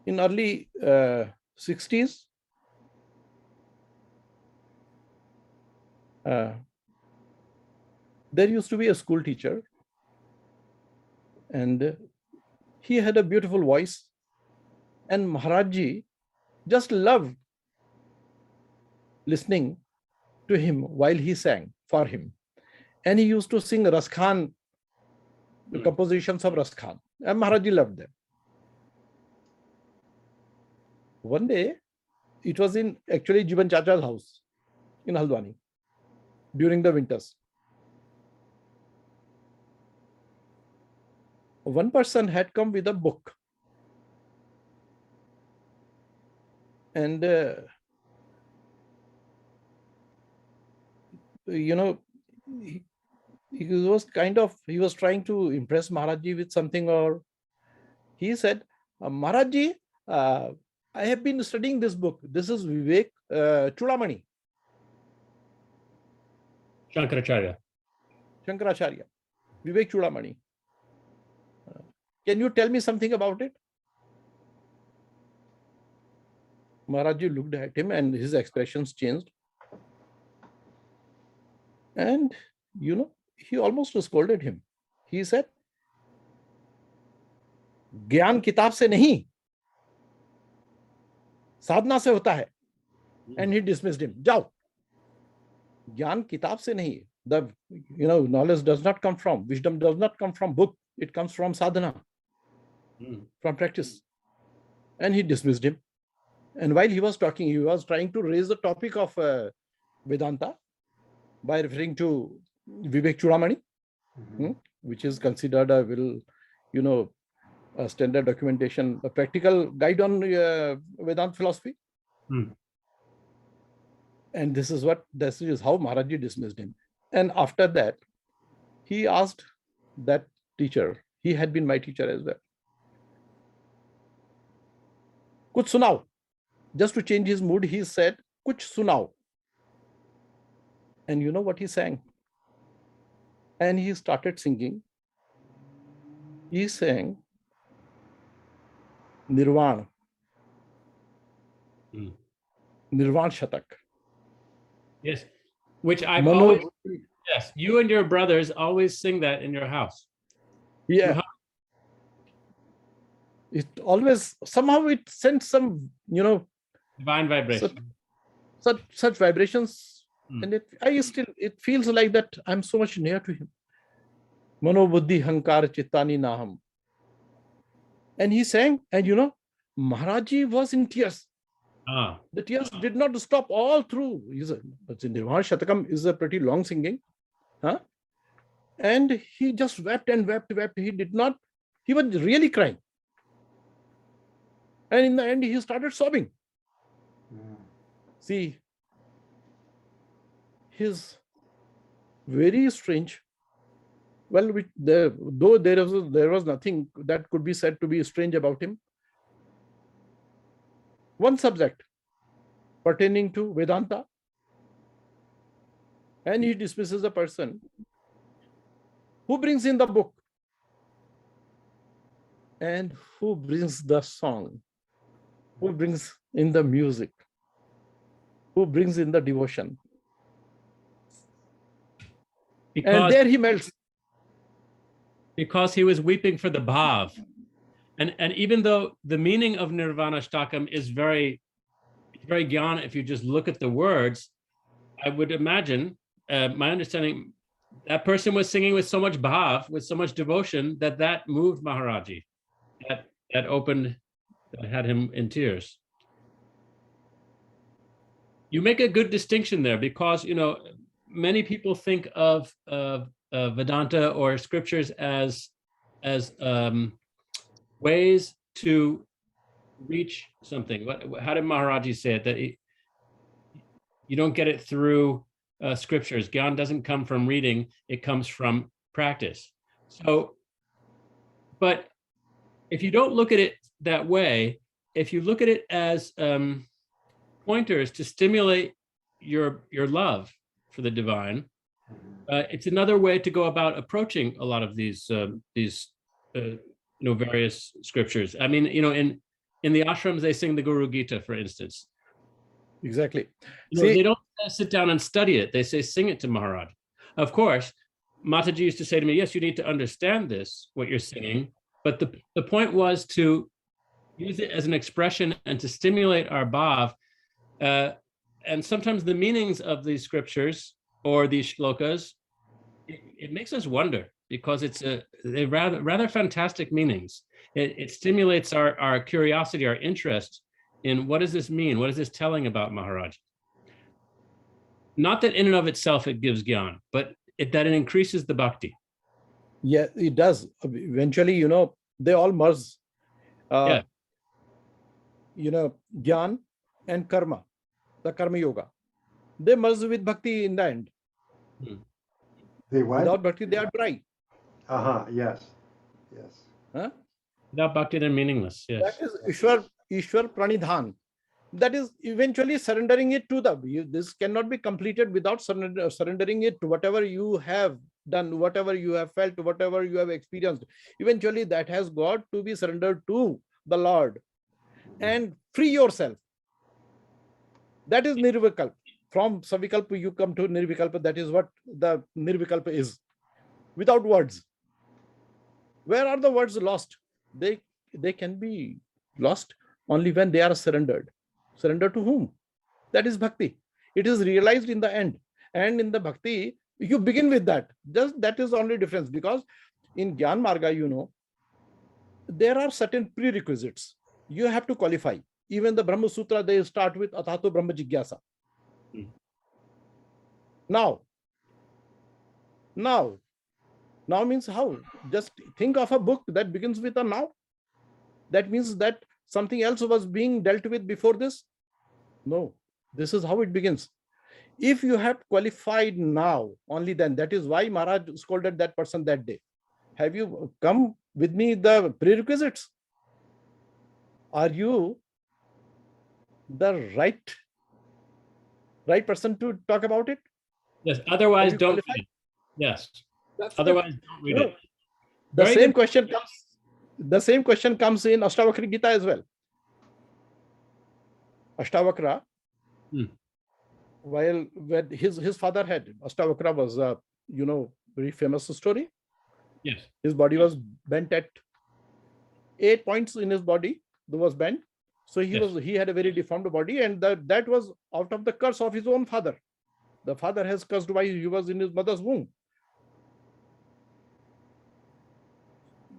In early 60s, there used to be a school teacher, and he had a beautiful voice, and Maharaj Ji just loved listening to him while he sang for him. And he used to sing Ras Khan, the compositions of Ras Khan, and Maharaj Ji loved them. One day, it was in actually Jivan Chacha's house in Haldwani during the winters. One person had come with a book, and he was he was trying to impress Maharaj Ji with something, or he said, Maharaj Ji, I have been studying this book. This is Vivek Chudamani. Shankaracharya. Vivek Chudamani. Can you tell me something about it? Maharaj Ji looked at him and his expressions changed. And, he almost scolded him. He said, Gyan kitab se nahi, sadhana se hota hai. And he dismissed him. Jao. Gyan kitab se nahi. The, knowledge does not come from, wisdom does not come from book. It comes from sadhana, from practice. And he dismissed him. And while he was talking, he was trying to raise the topic of Vedanta by referring to Vivek Chudamani, which is considered a a standard documentation, a practical guide on Vedanta philosophy. And this is how Maharaj Ji dismissed him. And after that, he asked that teacher, he had been my teacher as well, Kuch sunao. Just to change his mood, he said, Kuch sunao. And you know what he sang? And he started singing. He sang Nirvan. Nirvan Shatak. Yes. Which I've Mano, always, yes, you and your brothers always sing that in your house. Yeah. It always, somehow it sends some, divine vibration. Such vibrations. And it feels like that I'm so much near to him. Mano buddhi hankar chittani naham. And he sang, and Maharaj Ji was in tears. The tears did not stop all through. Nirvana Shatakam is a pretty long singing. And he just wept and wept. He was really crying. And in the end, he started sobbing. See, his very strange. Well, though there was nothing that could be said to be strange about him. One subject pertaining to Vedanta, and he dismisses a person who brings in the book and who brings the song. who brings in the music, who brings in the devotion. And there he melts. Because he was weeping for the bhav. And even though the meaning of Nirvana Shtakam is very gyan, if you just look at the words, I would imagine, my understanding, that person was singing with so much bhav, with so much devotion, that moved Maharaji, that had him in tears. You make a good distinction there, because many people think of Vedanta or scriptures as ways to reach something. How did Maharaji say it? That you don't get it through scriptures. Gyan doesn't come from reading; it comes from practice. So, but if you don't look at it that way, if you look at it as pointers to stimulate your love for the divine, it's another way to go about approaching a lot of these various scriptures. I mean, in the ashrams they sing the Guru Gita, for instance. Exactly. They don't sit down and study it. They say, sing it to Maharaj. Of course, Mataji used to say to me, yes, you need to understand this, what you're singing. But the point was to use it as an expression and to stimulate our bhav. And sometimes the meanings of these scriptures or these shlokas, it makes us wonder, because they're rather fantastic meanings. It stimulates our curiosity, our interest in what does this mean? What is this telling about Maharaj? Not that in and of itself it gives gyan, but that it increases the bhakti. Yeah, it does. Eventually, they all merge. Gyan and karma, the karma yoga, they merge with bhakti in the end. They what? Without bhakti, they are dry. Yes. Huh? Without bhakti, they're meaningless. Yes. That is Ishwar Pranidhan. That is eventually surrendering it to this cannot be completed without surrendering it to whatever you have done, whatever you have felt, whatever you have experienced. Eventually that has got to be surrendered to the Lord and free yourself. That is Nirvikalpa. From Savikalpa you come to Nirvikalpa. That is what the Nirvikalpa is. Without words. Where are the words lost? They can be lost only when they are surrendered. Surrender to whom? That is bhakti. It is realized in the end. And in the bhakti, you begin with that. Just that is the only difference, because in Gyan Marga, there are certain prerequisites. You have to qualify. Even the Brahma Sutra, they start with Athato Brahma Jigyasa. Now means how? Just think of a book that begins with a now. That means that something else was being dealt with before this? No, this is how it begins. If you have qualified now, only then. That is why Maharaj scolded that person that day. Have you come with me the prerequisites? Are you the right person to talk about it? Yes, otherwise don't read it. Yes. Otherwise don't read it. The same question comes in Ashtavakra Gita as well. Ashtavakra, while when his father had, Ashtavakra was a very famous story. Yes. His body was bent at 8 points in his body. There was bent. So he had a very deformed body, and that was out of the curse of his own father. The father has cursed while he was in his mother's womb.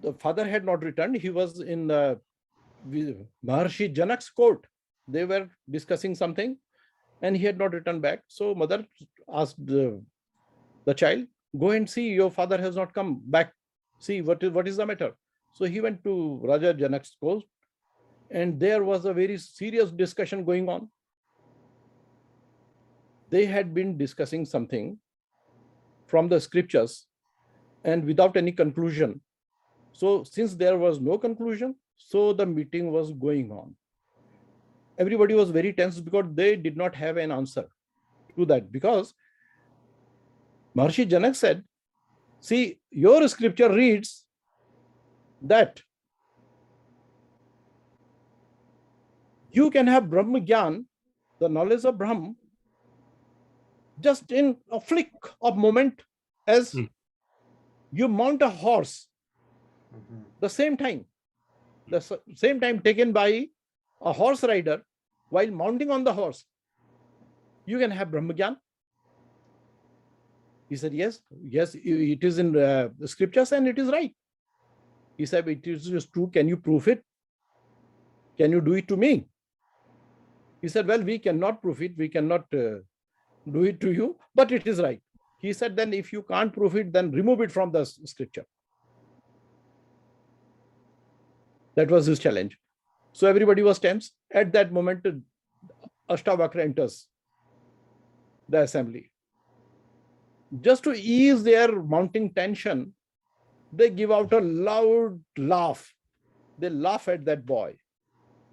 The father had not returned. He was in Maharshi Janak's court. They were discussing something and he had not returned back. So mother asked the child, go and see, your father has not come back. See what is the matter. So he went to Raja Janak's court, and there was a very serious discussion going on. They had been discussing something from the scriptures and without any conclusion. So since there was no conclusion, so the meeting was going on. Everybody was very tense because they did not have an answer to that, because Maharshi Janak said, see, your scripture reads that You can have Brahma Gyan, the knowledge of Brahm, just in a flick of moment, as you mount a horse, the same time taken by a horse rider while mounting on the horse. You can have Brahma Gyan. He said, yes, it is in the scriptures and it is right. He said, it is true. Can you prove it? Can you do it to me? He said, well, we cannot prove it. We cannot do it to you, but it is right. He said, then if you can't prove it, then remove it from the scripture. That was his challenge. So everybody was tense. At that moment, Ashtavakra enters the assembly. Just to ease their mounting tension, they give out a loud laugh. They laugh at that boy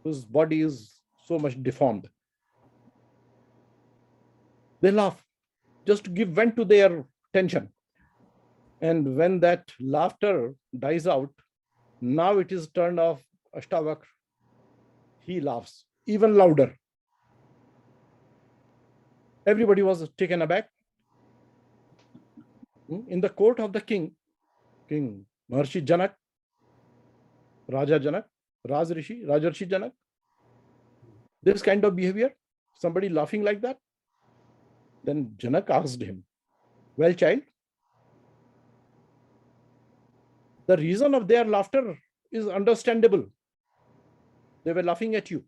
whose body is so much deformed. They laugh just to give vent to their tension. And when that laughter dies out, now it is turned off Ashtavakra. He laughs even louder. Everybody was taken aback. In the court of the king Maharshi Janak, Raja Janak, Rajarshi Janak, this kind of behavior, somebody laughing like that. Then Janak asked him, well, child, the reason of their laughter is understandable. They were laughing at you.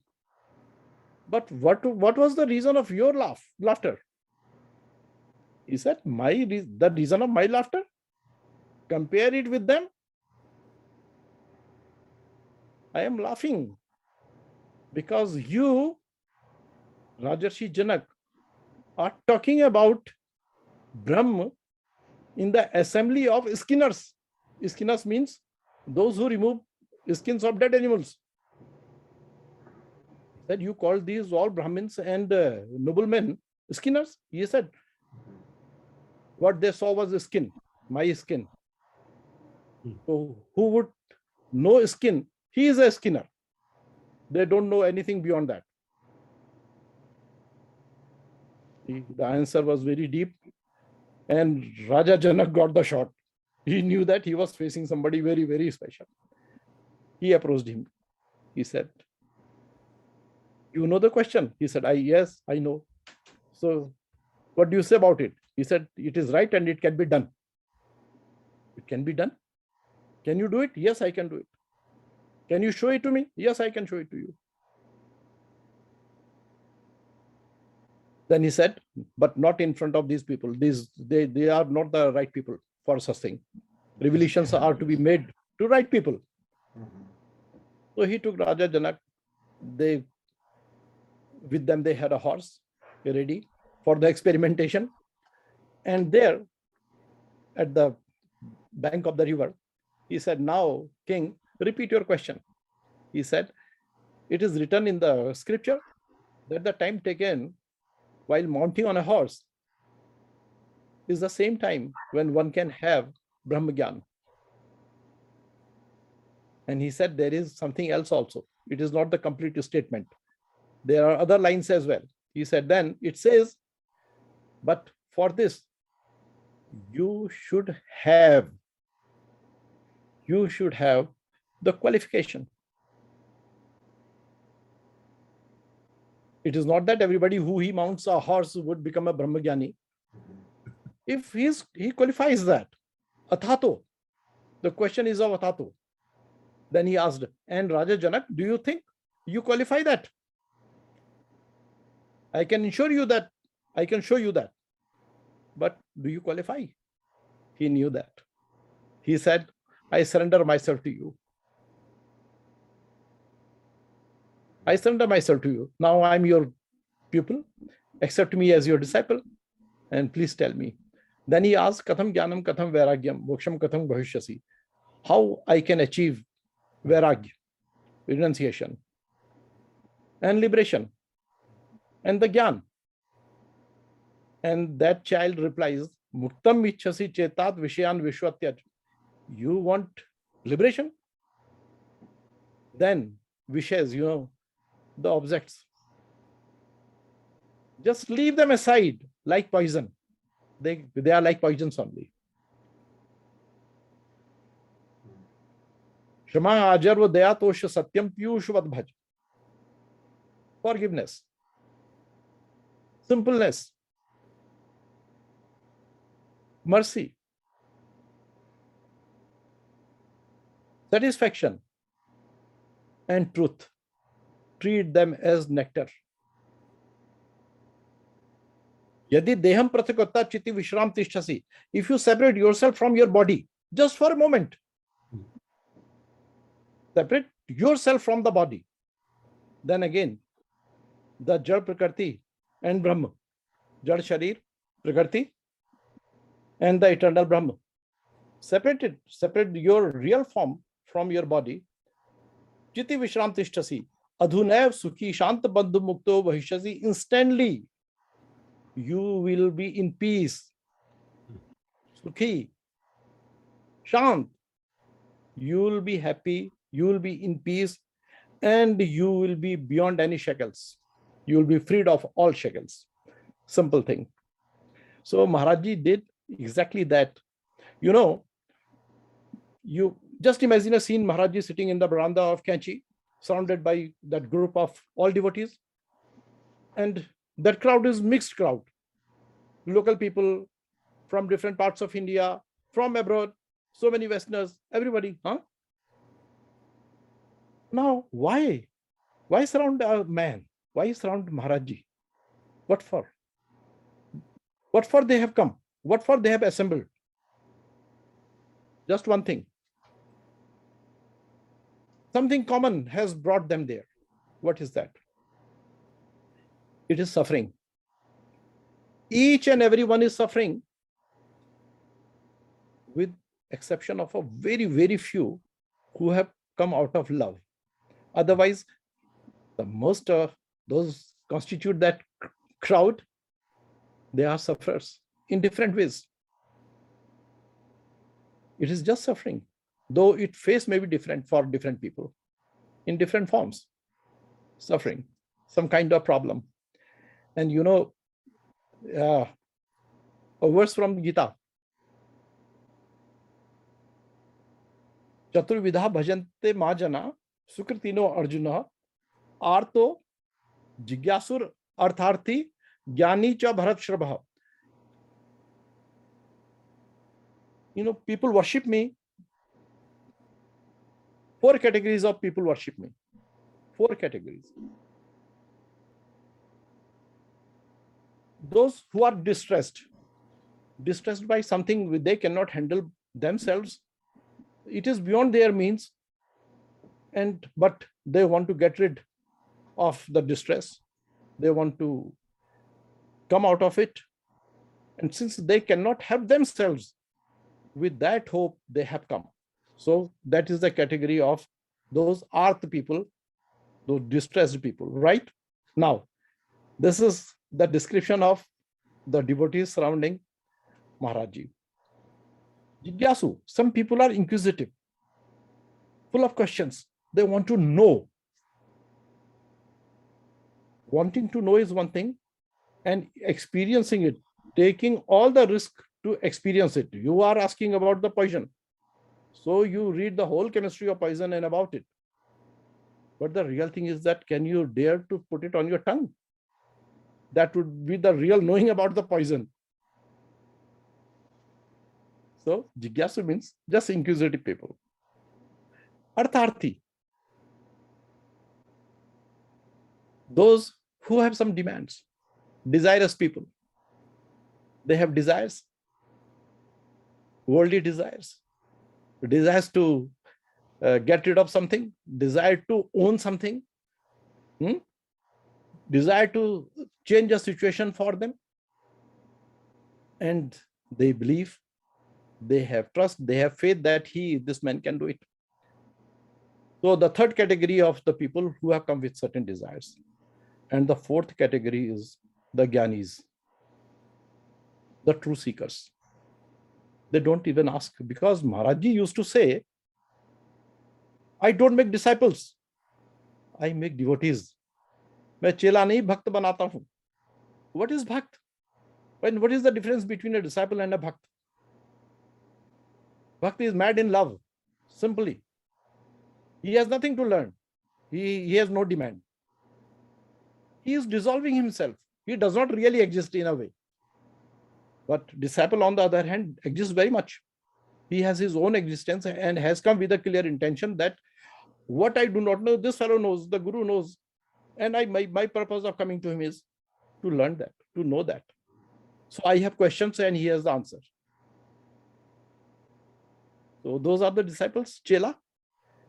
But what was the reason of your laughter? He said, the reason of my laughter? Compare it with them. I am laughing because you, Rajarshi Janak, are talking about Brahma in the assembly of skinners. Skinners means those who remove skins of dead animals. That you call these all Brahmins and noblemen skinners? He said, what they saw was the skin, my skin. So who would know skin? He is a skinner. They don't know anything beyond that. The answer was very deep, and Raja Janak got the shot. He knew that he was facing somebody very, very special. He approached him. He said, you know the question? He said, yes, I know. So what do you say about it? He said, it is right and it can be done. It can be done. Can you do it? Yes, I can do it. Can you show it to me? Yes, I can show it to you. Then he said, but not in front of these people. They are not the right people for such thing. Revelations are to be made to right people. So he took Raja Janak. With them, they had a horse ready for the experimentation. And there, at the bank of the river, he said, now, king, repeat your question. He said, it is written in the scripture that the time taken while mounting on a horse is the same time when one can have Brahma Gyan. And he said, there is something else also. It is not the complete statement. There are other lines as well. He said, then it says, but for this, you should have the qualification. It is not that everybody who he mounts a horse would become a Brahmagyani. If he qualifies that, Athato, the question is of Athato. Then he asked, and Raja Janak, do you think you qualify that? I can assure you that, I can show you that. But do you qualify? He knew that. He said, I surrender myself to you. I surrender myself to you. Now I'm your pupil. Accept me as your disciple. And please tell me. Then he asked, Katham Jnanam, Katham Vairagyam, Moksham Katham Bhavishyasi. How I can achieve Vairagya, renunciation, and liberation, and the Gyan. And that child replies, Muktam Ichhasi Chetat Vishayan Vishwatyaj. You want liberation? Then Vishas, the objects. Just leave them aside like poison. They are like poisons only. Shama ajarva daya tosha satyam piyushvat bhaj. Forgiveness. Simpleness. Mercy. Satisfaction. And truth. Treat them as nectar. Yadi deham prathikotta chiti vishram tishtasi. If you separate yourself from your body, just for a moment, separate yourself from the body, then again, the Jal Prakriti and Brahma, Jal Sharir, Prakriti, and the eternal Brahma. Separate your real form from your body. Chiti Vishram Tishtasi. Adhunev Sukhi Shant Bandhu Mukto Vahishasi. Instantly, you will be in peace. Sukhi. Shant. You will be happy. You will be in peace. And you will be beyond any shackles. You will be freed of all shackles. Simple thing. So Maharajji did exactly that. You know, you just imagine a scene, Maharajji sitting in the veranda of Kanchi, surrounded by that group of all devotees. And that crowd is mixed crowd. Local people from different parts of India, from abroad, so many Westerners, everybody. Now, why? Why surround a man? Why surround Maharajji? What for? What for they have come? What for they have assembled? Just one thing. Something common has brought them there. What is that? It is suffering. Each and everyone is suffering, with exception of a very, very few who have come out of love. Otherwise, the most of those constitute that crowd, they are sufferers in different ways. It is just suffering, though its face may be different for different people, in different forms. Suffering, some kind of problem. And you know, a verse from Gita. Chaturvidha bhajante majana sukritino arjuna arto jigyasur artharthi jnani cha bharat shrabha. You know, people worship me. 4 categories of people worship me. 4 categories. Those who are distressed by something they cannot handle themselves. It is beyond their means, but they want to get rid of the distress. They want to come out of it. And since they cannot help themselves, with that hope they have come. So that is the category of those arth people, those distressed people, right? Now, this is the description of the devotees surrounding Maharajji. Jigyasu, some people are inquisitive, full of questions. They want to know. Wanting to know is one thing, and experiencing it, taking all the risk to experience it. You are asking about the poison, so you read the whole chemistry of poison and about it. But the real thing is that, can you dare to put it on your tongue? That would be the real knowing about the poison. So Jigyasu means just inquisitive people. Artharthi, those who have some demands, desirous people. They have desires, worldly desires to get rid of something, desire to own something, desire to change a situation for them. And they believe, they have trust, they have faith that this man can do it. So the 3rd category of the people who have come with certain desires. And the 4th category is the Gyanis, the true seekers. They don't even ask, because Maharajji used to say, I don't make disciples, I make devotees. मैं चेला नहीं भक्त बनाता हूं. What is bhakt? And what is the difference between a disciple and a bhakt? Bhakt is mad in love, simply. He has nothing to learn. He has no demand. He is dissolving himself. He does not really exist in a way. But disciple, on the other hand, exists very much. He has his own existence and has come with a clear intention that what I do not know, this fellow knows, the guru knows. And my purpose of coming to him is to learn that, to know that. So I have questions and he has the answer. So those are the disciples, Chela.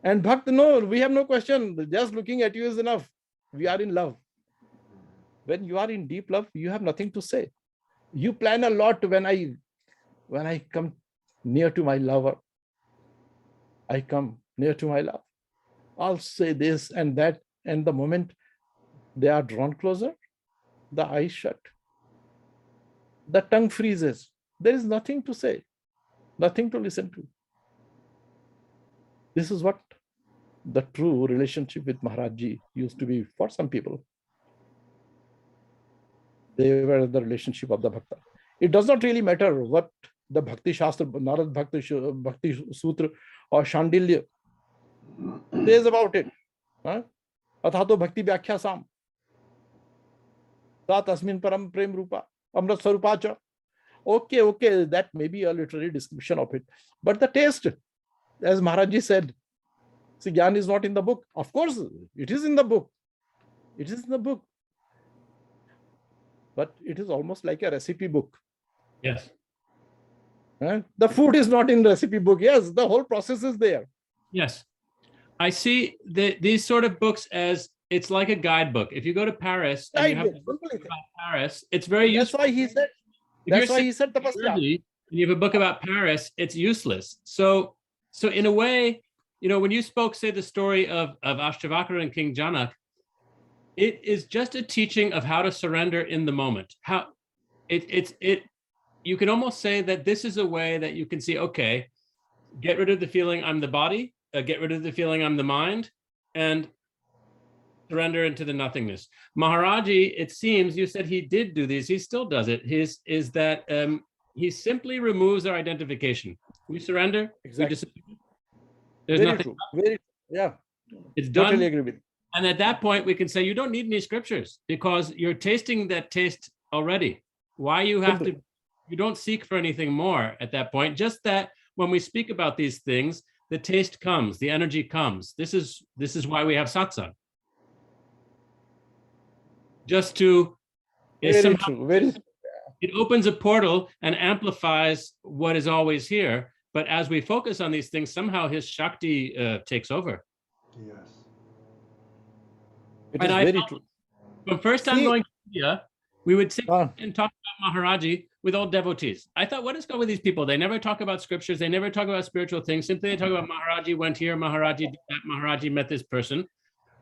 And Bhakt, no, we have no question. Just looking at you is enough. We are in love. When you are in deep love, you have nothing to say. You plan a lot when I come near to my lover. I come near to my love. I'll say this and that. And the moment they are drawn closer, the eyes shut. The tongue freezes. There is nothing to say, nothing to listen to. This is what the true relationship with Maharaj Ji used to be for some people. They were the relationship of the Bhakta. It does not really matter what the Bhakti Shastra, Narad Bhakti Sutra or Shandilya says about it. Athato Bhakti Vyakhya Sam. Tat Asmin Param Prem Rupa. Amrit Sarupacha. Okay, that may be a literary description of it. But the taste, as Maharaj Ji said, see, Gyan is not in the book. Of course, it is in the book. It is in the book. But it is almost like a recipe book. Yes. The food is not in the recipe book. Yes, the whole process is there. Yes. I see these sort of books as it's like a guidebook. If you go to Paris and you have a book about Paris, it's very useful. That's why he said tapasya. And you have a book about Paris, it's useless. So in a way, when you spoke, say, the story of Ashtavakra and King Janak, it is just a teaching of how to surrender in the moment. How you can almost say that this is a way that you can see, okay, get rid of the feeling I'm the body, get rid of the feeling I'm the mind, and surrender into the nothingness. Maharaji, it seems, you said he did do these, he still does it. He simply removes our identification. We surrender, exactly. There's very nothing. True. Very, yeah. It's done. Totally agree with you. And at that point, we can say you don't need any scriptures because you're tasting that taste already. Why you have to, you don't seek for anything more at that point. Just that when we speak about these things, the taste comes, the energy comes. This is why we have satsang. Just to, very true. Very. It opens a portal and amplifies what is always here. But as we focus on these things, somehow his Shakti takes over. Yes. It is very true. The first time going to India, we would sit and talk about Maharaji with old devotees. I thought, what is going with these people? They never talk about scriptures. They never talk about spiritual things. Simply they talk about Maharaji went here, Maharaji did that, Maharaji met this person.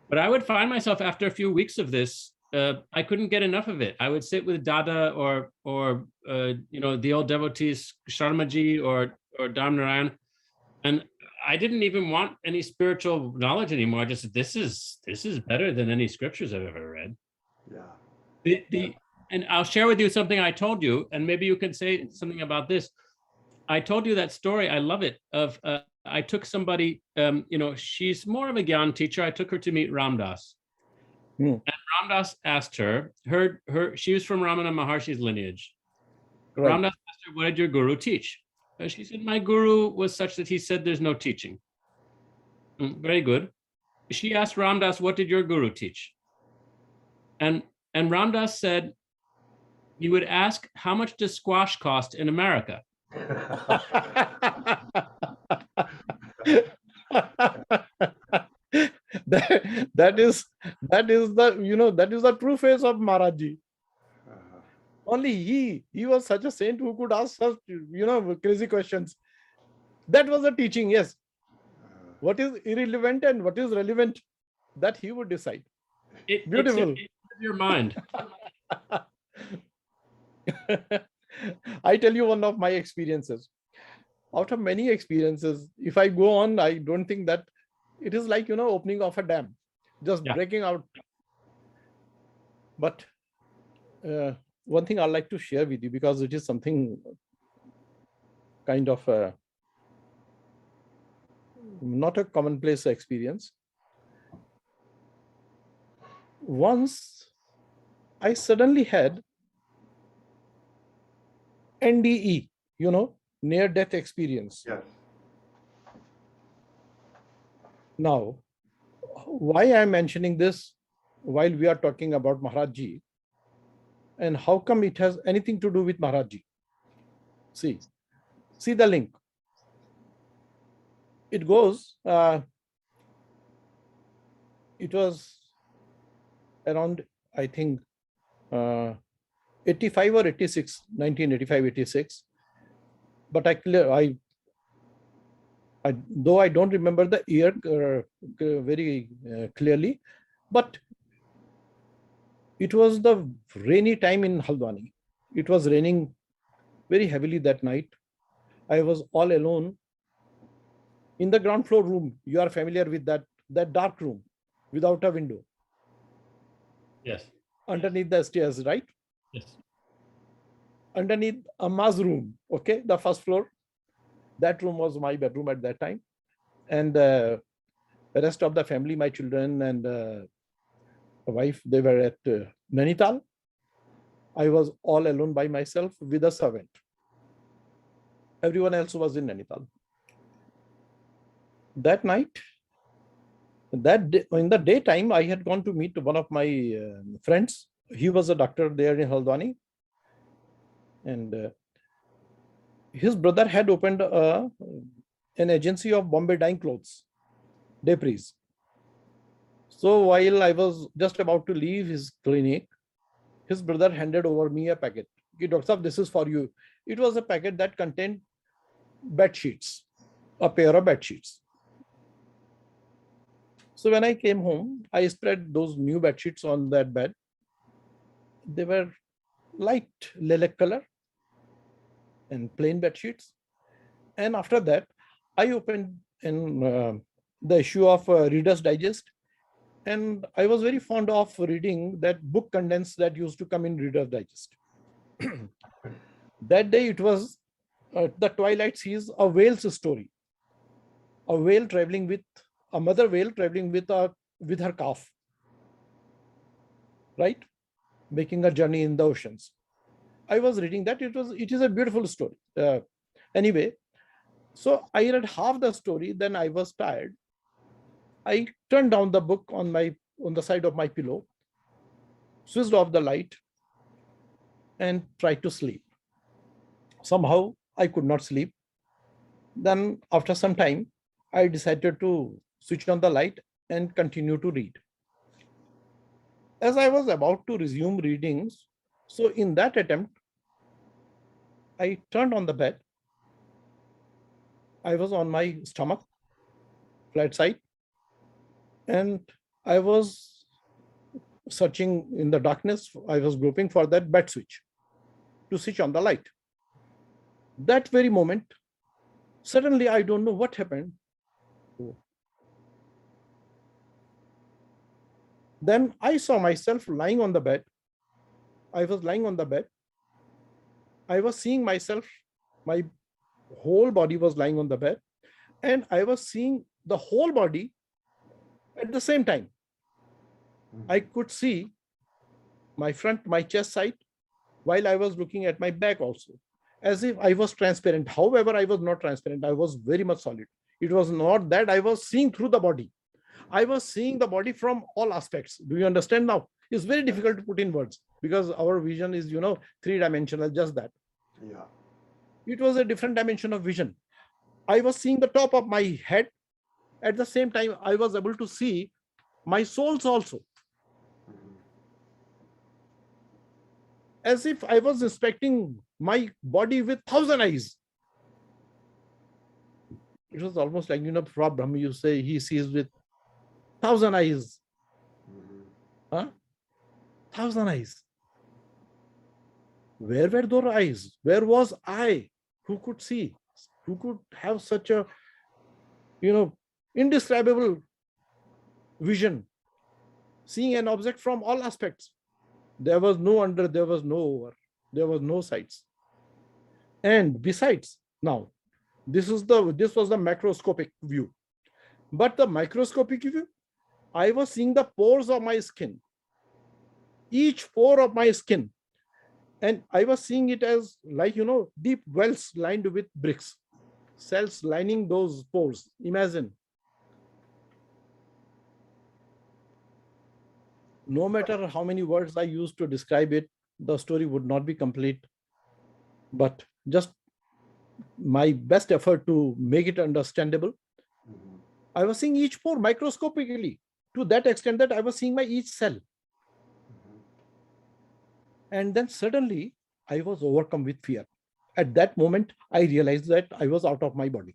But I would find myself after a few weeks of this, I couldn't get enough of it. I would sit with Dada or the old devotees, Sharmaji or Dharmnarayan, and I didn't even want any spiritual knowledge anymore. I just said, this is better than any scriptures I've ever read. Yeah. And I'll share with you something I told you, and maybe you can say something about this. I told you that story. I love it. Of I took somebody, she's more of a Gyan teacher. I took her to meet Ramdas. And Ramdas asked her, she was from Ramana Maharshi's lineage. Right. Ramdas asked her, what did your guru teach? She said, my guru was such that he said there's no teaching. Very good. She asked Ramdas, what did your guru teach? And Ramdas said, he would ask, how much does squash cost in America? that is the true face of Maharaji. Only he was such a saint who could ask such crazy questions. That was the teaching. Yes, what is irrelevant and what is relevant, that he would decide. Beautiful. It's your mind. I tell you one of my experiences. Out of many experiences, if I go on, I don't think that it is like opening of a dam, just breaking out. But one thing I'd like to share with you, because it is something kind of not a commonplace experience. Once I suddenly had NDE, near death experience. Yes. Now, why I'm mentioning this while we are talking about Maharaj Ji, and how come it has anything to do with Maharaj Ji? See the link. It goes, it was around, I think, 85 or 86, 1985, 86. But though I don't remember the year very clearly, but it was the rainy time in Haldwani. It was raining very heavily that night. I was all alone in the ground floor room. You are familiar with that dark room without a window. Yes. Underneath the stairs, right? Yes. Underneath Amma's room, okay, the first floor. That room was my bedroom at that time. And the rest of the family, my children and wife, they were at Nainital. I was all alone by myself with a servant. Everyone else was in Nainital. That night, in the daytime, I had gone to meet one of my friends. He was a doctor there in Haldwani. And his brother had opened an agency of Bombay dyeing clothes, Depris. So while I was just about to leave his clinic, his brother handed over me a packet. Doctor Sahab, this is for you. It was a packet that contained bed sheets, a pair of bed sheets. So when I came home, I spread those new bed sheets on that bed. They were light lilac color and plain bed sheets. And after that, I opened the issue of Reader's Digest. And I was very fond of reading that book condensed that used to come in Reader's Digest. That day it was the Twilight Seas, a whale's story. A whale traveling with, a mother whale traveling with her calf, right? Making a journey in the oceans. I was reading that. It is a beautiful story. Anyway, so I read half the story, then I was tired. I turned down the book on the side of my pillow, switched off the light, and tried to sleep. Somehow I could not sleep. Then after some time, I decided to switch on the light and continue to read. As I was about to resume readings, so in that attempt, I turned on the bed. I was on my stomach, flat side, and I was searching in the darkness. I was groping for that bed switch to switch on the light. That very moment, suddenly, I don't know what happened. Then I saw myself lying on the bed. I was lying on the bed. I was seeing myself, my whole body was lying on the bed, and I was seeing the whole body at the same time. I could see my front, my chest side, while I was looking at my back also, as if I was transparent. However, I was not transparent. I was very much solid. It was not that I was seeing through the body. I was seeing the body from all aspects. Do you understand now? It's very difficult to put in words because our vision is, three-dimensional, just that. Yeah. It was a different dimension of vision. I was seeing the top of my head. At the same time, I was able to see my souls also. As if I was inspecting my body with 1,000 eyes. It was almost like, for Brahma, you say he sees with 1,000 eyes. 1,000 eyes. Where were those eyes? Where was I? Who could see? Who could have such a, indescribable vision, seeing an object from all aspects? There was no under, there was no over, there was no sides. And besides, now, this was the macroscopic view. But the microscopic view, I was seeing the pores of my skin, each pore of my skin. And I was seeing it as like, deep wells lined with bricks, cells lining those pores. Imagine. No matter how many words I used to describe it, the story would not be complete. But just my best effort to make it understandable. I was seeing each pore microscopically to that extent that I was seeing my each cell. And then suddenly I was overcome with fear. At that moment, I realized that I was out of my body.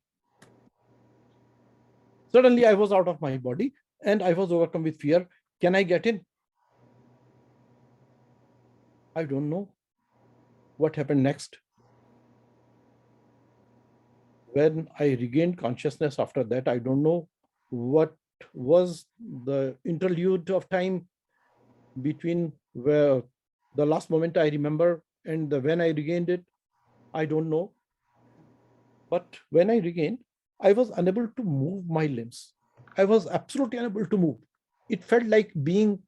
Suddenly I was out of my body and I was overcome with fear. Can I get in? I don't know what happened next. When I regained consciousness after that, I don't know what was the interlude of time between where the last moment I remember and when I regained it, I don't know. But when I regained, I was unable to move my limbs. I was absolutely unable to move. It felt like being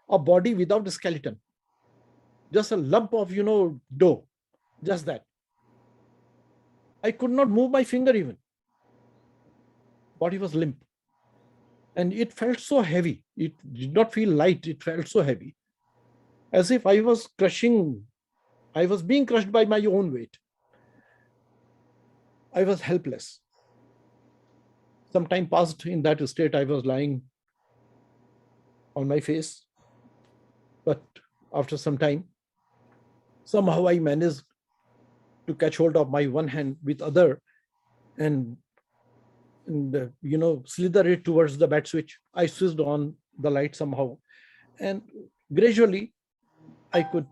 a body without a skeleton. Just a lump of, dough, just that. I could not move my finger even. Body was limp. And it felt so heavy. It did not feel light. It felt so heavy. As if I was being crushed by my own weight. I was helpless. Some time passed in that state. I was lying on my face. But after some time, somehow I managed to catch hold of my one hand with other and slither it towards the bed switch. I switched on the light somehow. And gradually, I could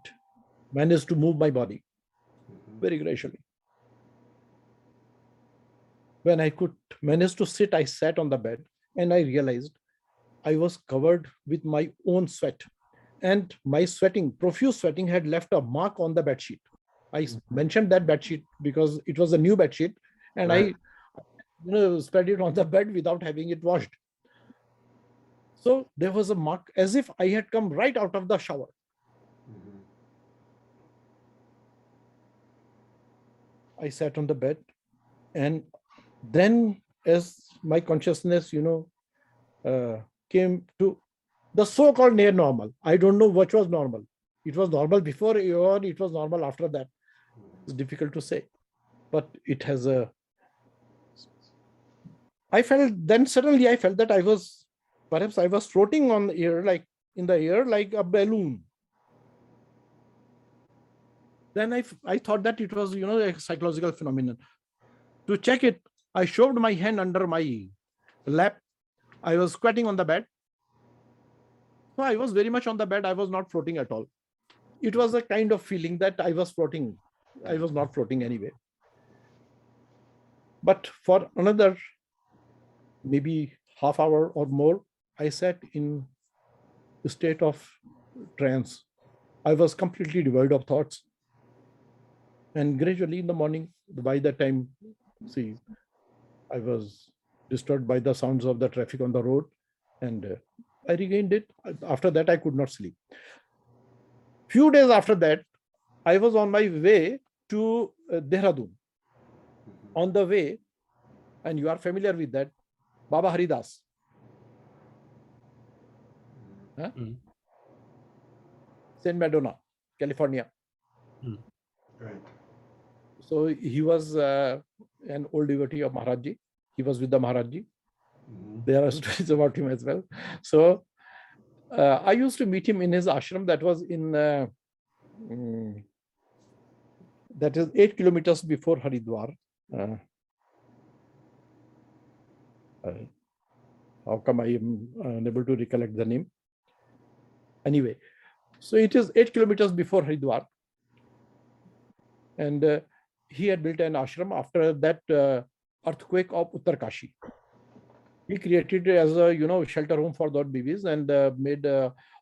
manage to move my body very gradually. When I could manage to sit, I sat on the bed and I realized I was covered with my own sweat. And my profuse sweating had left a mark on the bed sheet. I mentioned that bed sheet because it was a new bed sheet and right. I spread it on the bed without having it washed. So there was a mark as if I had come right out of the shower. I sat on the bed and then as my consciousness, came to the so-called near normal. I don't know what was normal. It was normal before or it was normal after that. It's difficult to say, but it has suddenly I felt that I was floating on the air, like in the air, like a balloon. Then I thought that it was, a psychological phenomenon. To check it, I shoved my hand under my lap. I was squatting on the bed. So I was very much on the bed. I was not floating at all. It was a kind of feeling that I was floating. I was not floating anyway. But for another maybe half hour or more, I sat in a state of trance. I was completely devoid of thoughts. And gradually in the morning, by that time, I was disturbed by the sounds of the traffic on the road and I regained it. After that, I could not sleep. Few days after that, I was on my way to Dehradun. On the way, and you are familiar with that, Baba Haridas. St. Madonna, California. Right. So he was an old devotee of Maharajji. He was with the Maharajji. There are stories about him as well. So I used to meet him in his ashram that was in, that is 8 kilometers before Haridwar. How come I am unable to recollect the name? Anyway, so it is 8 kilometers before Haridwar. And he had built an ashram after that earthquake of Uttarkashi. He created it as a, shelter home for those babies and made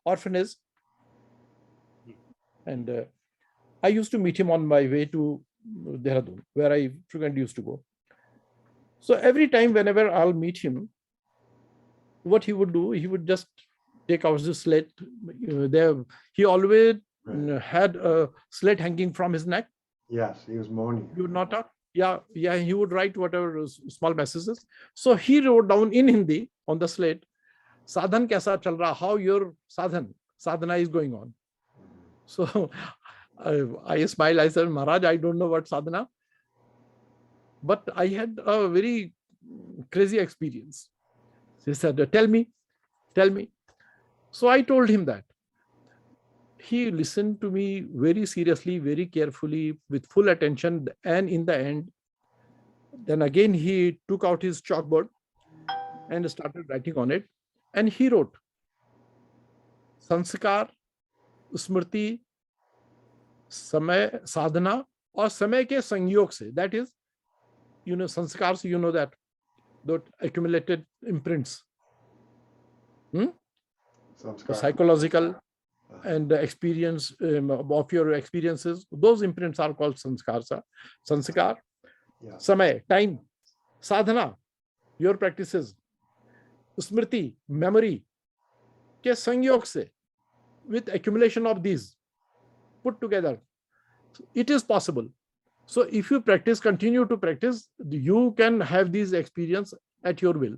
orphanage. And I used to meet him on my way to Dehradun, where I frequently used to go. So every time, whenever I'll meet him, what he would do, he would just take out the slate. He always had a slate hanging from his neck. Yes, he was moaning. He would not talk. Yeah, he would write whatever small messages. So he wrote down in Hindi on the slate, sadhan kaisa chal raha, how your sadhana is going on. So I smiled, I said, Maharaj, I don't know what sadhana, but I had a very crazy experience. He said, tell me. So I told him that. He listened to me very seriously, very carefully, with full attention. And in the end, then again, he took out his chalkboard and started writing on it. And he wrote, Sanskar, Smriti, Samay, Sadhana, or Samay ke Sangyog se. That is, sanskars, that accumulated imprints. The psychological and the experience of your experiences, those imprints are called sanskar. Sanskar, samay, time, sadhana, your practices, smriti, memory, ke sangyog se, with accumulation of these put together, it is possible. So if you continue to practice, you can have these experience at your will.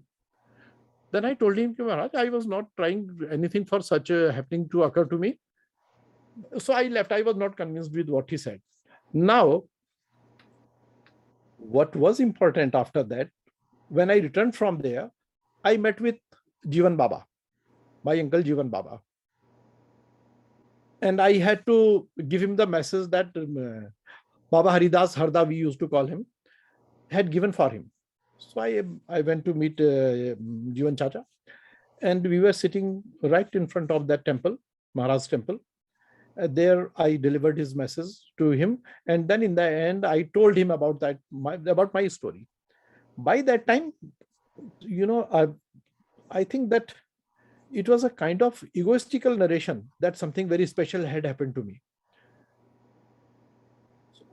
Then I told him, Maharaj, I was not trying anything for such a happening to occur to me. So I left. I was not convinced with what he said. Now, what was important after that, when I returned from there, I met with Jivan Baba, my uncle Jivan Baba. And I had to give him the message that Baba Haridas Harda, we used to call him, had given for him. So I went to meet Jivan Chacha, and we were sitting right in front of that temple, Maharaj's temple. There I delivered his message to him, and then in the end I told him about my story. By that time, I think that it was a kind of egoistical narration that something very special had happened to me.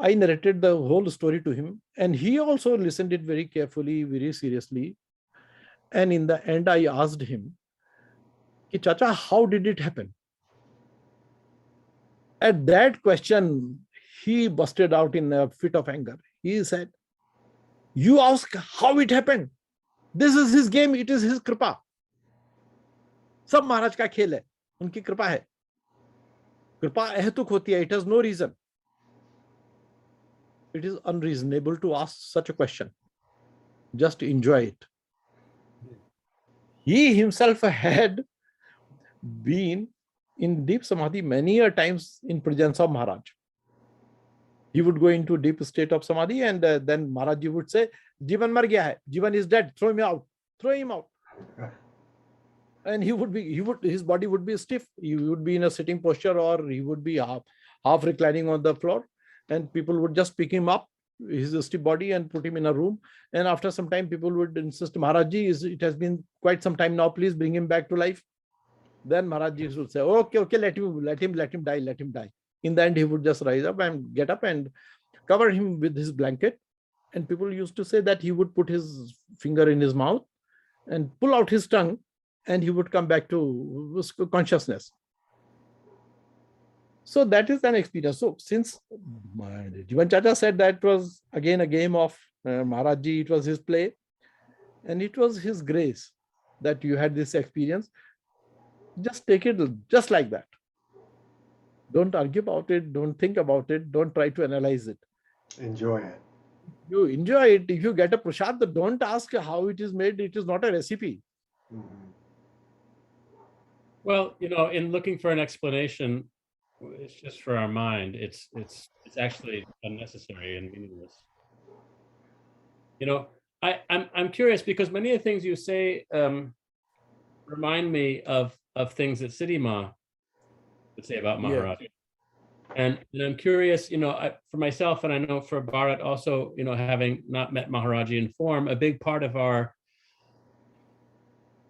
I narrated the whole story to him, and he also listened it very carefully, very seriously. And in the end, I asked him, Chacha, how did it happen? At that question, he busted out in a fit of anger. He said, you ask how it happened. This is his game. It is his kripa. Sab Maharaj ka khel hai. Unki kripa hai. Kripa ahetuk hoti hai. It has no reason. It is unreasonable to ask such a question. Just enjoy it. He himself had been in deep samadhi many a times in presence of Maharaj. He would go into deep state of samadhi, and then Maharaj would say, Jivan mar gaya hai. Jivan is dead. Throw him out. Throw him out. And his body would be stiff. He would be in a sitting posture, or he would be half reclining on the floor. And people would just pick him up, his stiff body, and put him in a room. And after some time, people would insist, Maharajji, it has been quite some time now, please bring him back to life. Then Maharajji would say, okay, let him die. In the end, he would just rise up and get up and cover him with his blanket. And people used to say that he would put his finger in his mouth and pull out his tongue, and he would come back to consciousness. So that is an experience. So since Jivan Chacha said that was again a game of Maharajji, it was his play, and it was his grace that you had this experience, just take it just like that. Don't argue about it. Don't think about it. Don't try to analyze it. Enjoy it. You enjoy it. If you get a prasad, don't ask how it is made. It is not a recipe. Mm-hmm. Well, in looking for an explanation, it's just for our mind. It's actually unnecessary and meaningless. I'm curious because many of the things you say remind me of things that Siddhi would say about Maharaj. Yeah. And I'm curious, for myself, and I know for Bharat also, having not met Maharaji in form, a big part of our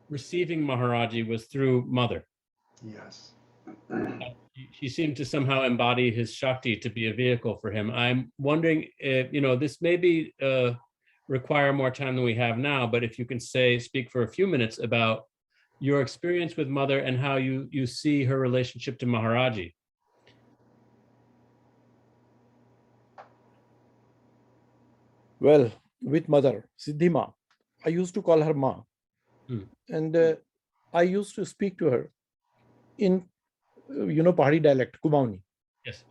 receiving Maharaji was through mother. Yes. she seemed to somehow embody his Shakti to be a vehicle for him. I'm wondering if, this may be require more time than we have now, but if you can speak for a few minutes about your experience with Mother and how you see her relationship to Maharaji. Well, with Mother, Siddhi Ma, I used to call her Ma. And I used to speak to her in, Pahari dialect, Kumaoni. Yes.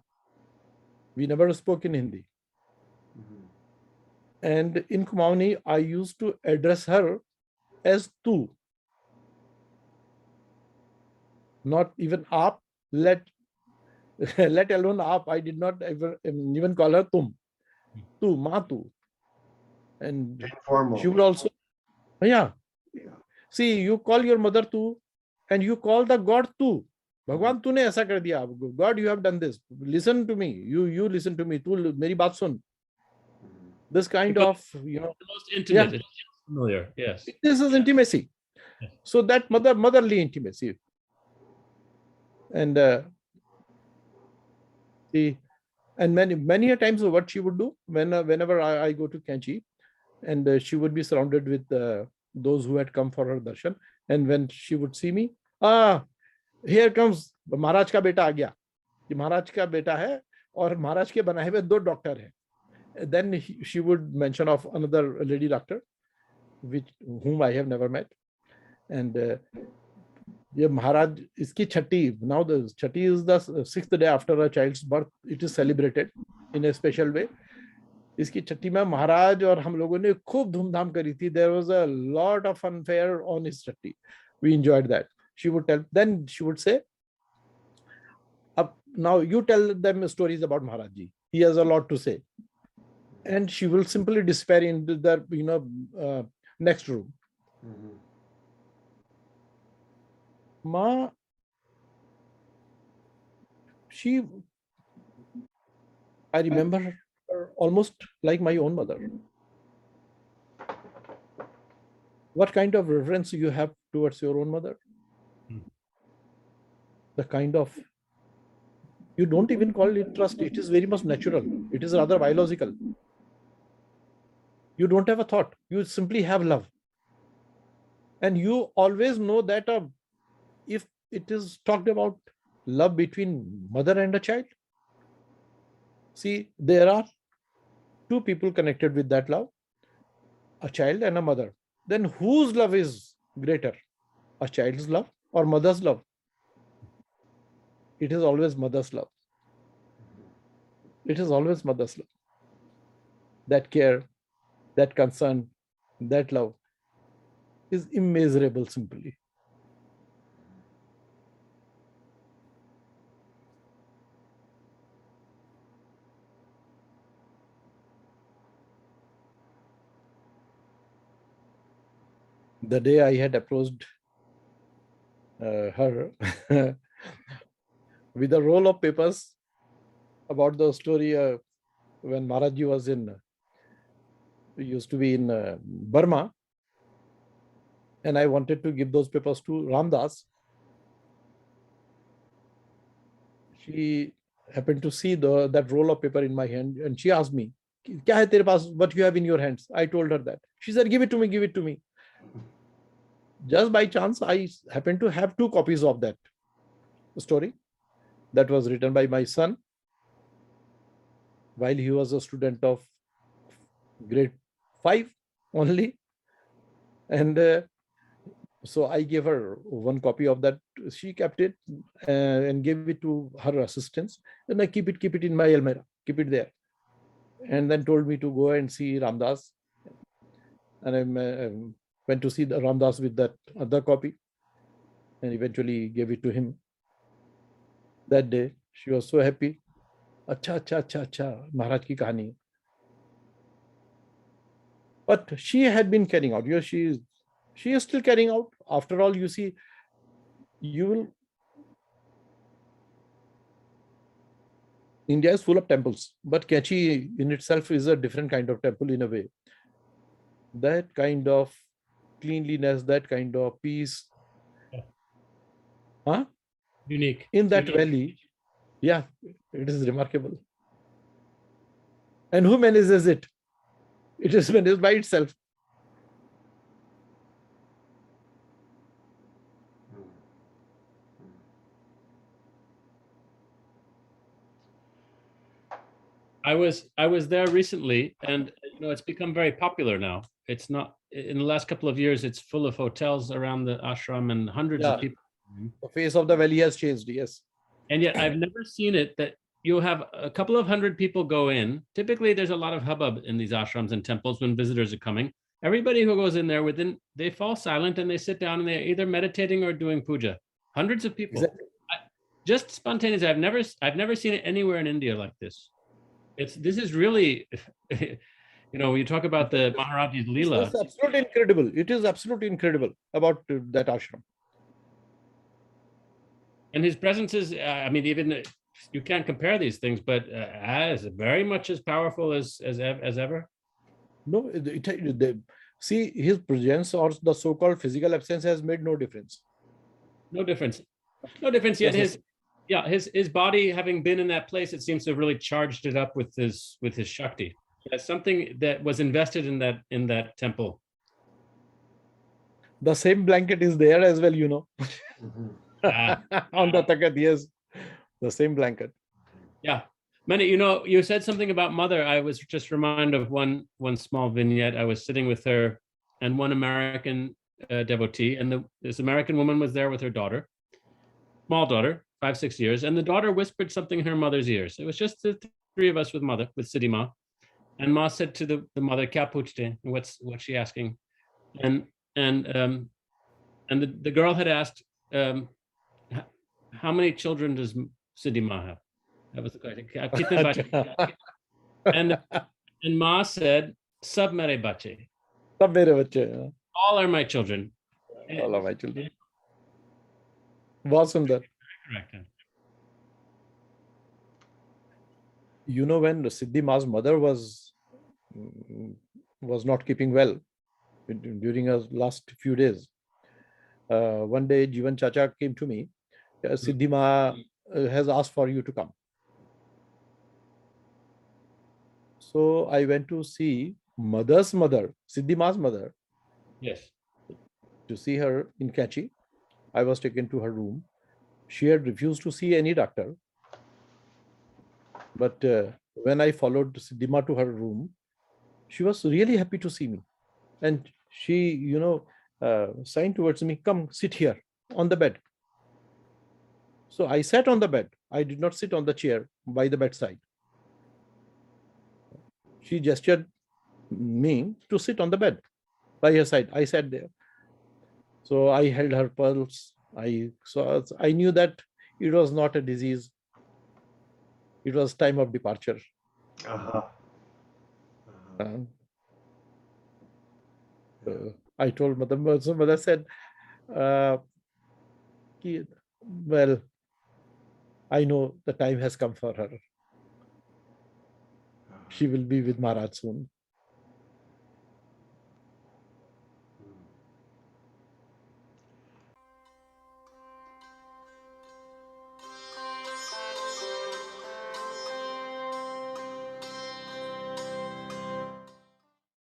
We never spoke in Hindi. And in Kumaoni, I used to address her as tu. Not even aap, let alone aap. I did not ever even call her tum. Tu, ma tu. And Informal. she would also, yeah. See, you call your mother tu, and you call the God tu. Bhagwan तूने ऐसा कर दिया. God, you have done this. Listen to me. You listen to me. तू मेरी बात सुन. This kind of, the most intimate, it's familiar. Yes. This is intimacy. Yes. So that motherly intimacy. And and many a times what she would do whenever I go to Kanchi, and she would be surrounded with those who had come for her darshan, and when she would see me, here comes Maharaj का बेटा आ गया. ये महाराज का बेटा है और महाराज के बनाए हुए 2 डॉक्टर हैं. Then she would mention of another lady doctor, whom I have never met, and ये महाराज इसकी छठी. Now the Chhathi is the 6th day after a child's birth. It is celebrated in a special way. इसकी छठी में महाराज और हम लोगों ने खूब धूमधाम करी थी. There was a lot of funfair on his Chhathi. We enjoyed that. She would tell. Then she would say, now you tell them stories about Maharaj Ji. He has a lot to say. And she will simply disappear into the next room. Ma, I remember her almost like my own mother. What kind of reverence you have towards your own mother? The kind of, you don't even call it trust. It is very much natural. It is rather biological. You don't have a thought. You simply have love. And you always know that if it is talked about love between mother and a child, see, there are 2 people connected with that love, a child and a mother. Then whose love is greater? A child's love or mother's love? It is always mother's love. It is always mother's love. That care, that concern, that love is immeasurable simply. The day I had approached her with a roll of papers about the story when Maharaj was used to be in Burma, and I wanted to give those papers to Ramdas. She happened to see that roll of paper in my hand, and she asked me, "Kya hai tere paas? What you have in your hands?" I told her that. She said, "Give it to me, give it to me." Just by chance, I happened to have 2 copies of that story that was written by my son while he was a student of grade 5 only. And so I gave her 1 copy of that. She kept it and gave it to her assistants. And I keep it in my almirah, keep it there. And then told me to go and see Ramdas. And I went to see the Ramdas with that other copy and eventually gave it to him. That day, she was so happy. Acha, Maharaj ki kahani. But she had been carrying out. She is still carrying out. After all, you see, India is full of temples, but Kachi in itself is a different kind of temple in a way. That kind of cleanliness, that kind of peace. Unique. In that valley, Yeah, it is remarkable. And who manages it? It is managed by itself. I was there recently, and it's become very popular now. It's not in the last couple of years. It's full of hotels around the ashram and hundreds of people. The face of the valley has changed. Yes. And yet, I've never seen it that you'll have a couple of hundred people go in. Typically, there's a lot of hubbub in these ashrams and temples when visitors are coming. Everybody who goes in there, they fall silent and they sit down and they're either meditating or doing puja. Hundreds of people. Exactly. Just spontaneous. I've never seen it anywhere in India like this. This is really, when you talk about the Maharaj's Leela. It's absolutely incredible. It is absolutely incredible about that ashram. And his presence is, even you can't compare these things, but as very much as powerful as ever. No, see, his presence or the so-called physical absence has made no difference. No difference. No difference. Yet his body, having been in that place, it seems to have really charged it up with his Shakti. That's something that was invested in that temple. The same blanket is there as well, on the takat, yes, the same blanket. Yeah. Many, you said something about mother. I was just reminded of one small vignette. I was sitting with her and one American devotee, and this American woman was there with her daughter, small daughter, 5-6 years, and the daughter whispered something in her mother's ears. It was just the three of us with Siddhi Ma, and Ma said to the mother, "Kya puchte?" What's she asking? And the girl had asked, "How many children does Siddhi Ma have?" That was the question. And Ma said, "Sab mere bache." Sab mere bache. All are my children. All are my children. Was sundar. Correct. When Siddhi Ma's mother was not keeping well during her last few days, one day Jivan Chacha came to me. Siddhi Ma has asked for you to come. So I went to see mother's mother, Siddhi Ma's mother. Yes. To see her in Kachi. I was taken to her room. She had refused to see any doctor. But when I followed Siddhi Ma to her room, she was really happy to see me. And she, signed towards me, "Come, sit here on the bed." So I sat on the bed. I did not sit on the chair by the bedside. She gestured me to sit on the bed by her side. I sat there. So I held her pulse. I knew that it was not a disease. It was time of departure. I told mother. So mother said, "Well, I know the time has come for her. She will be with Maharaj soon."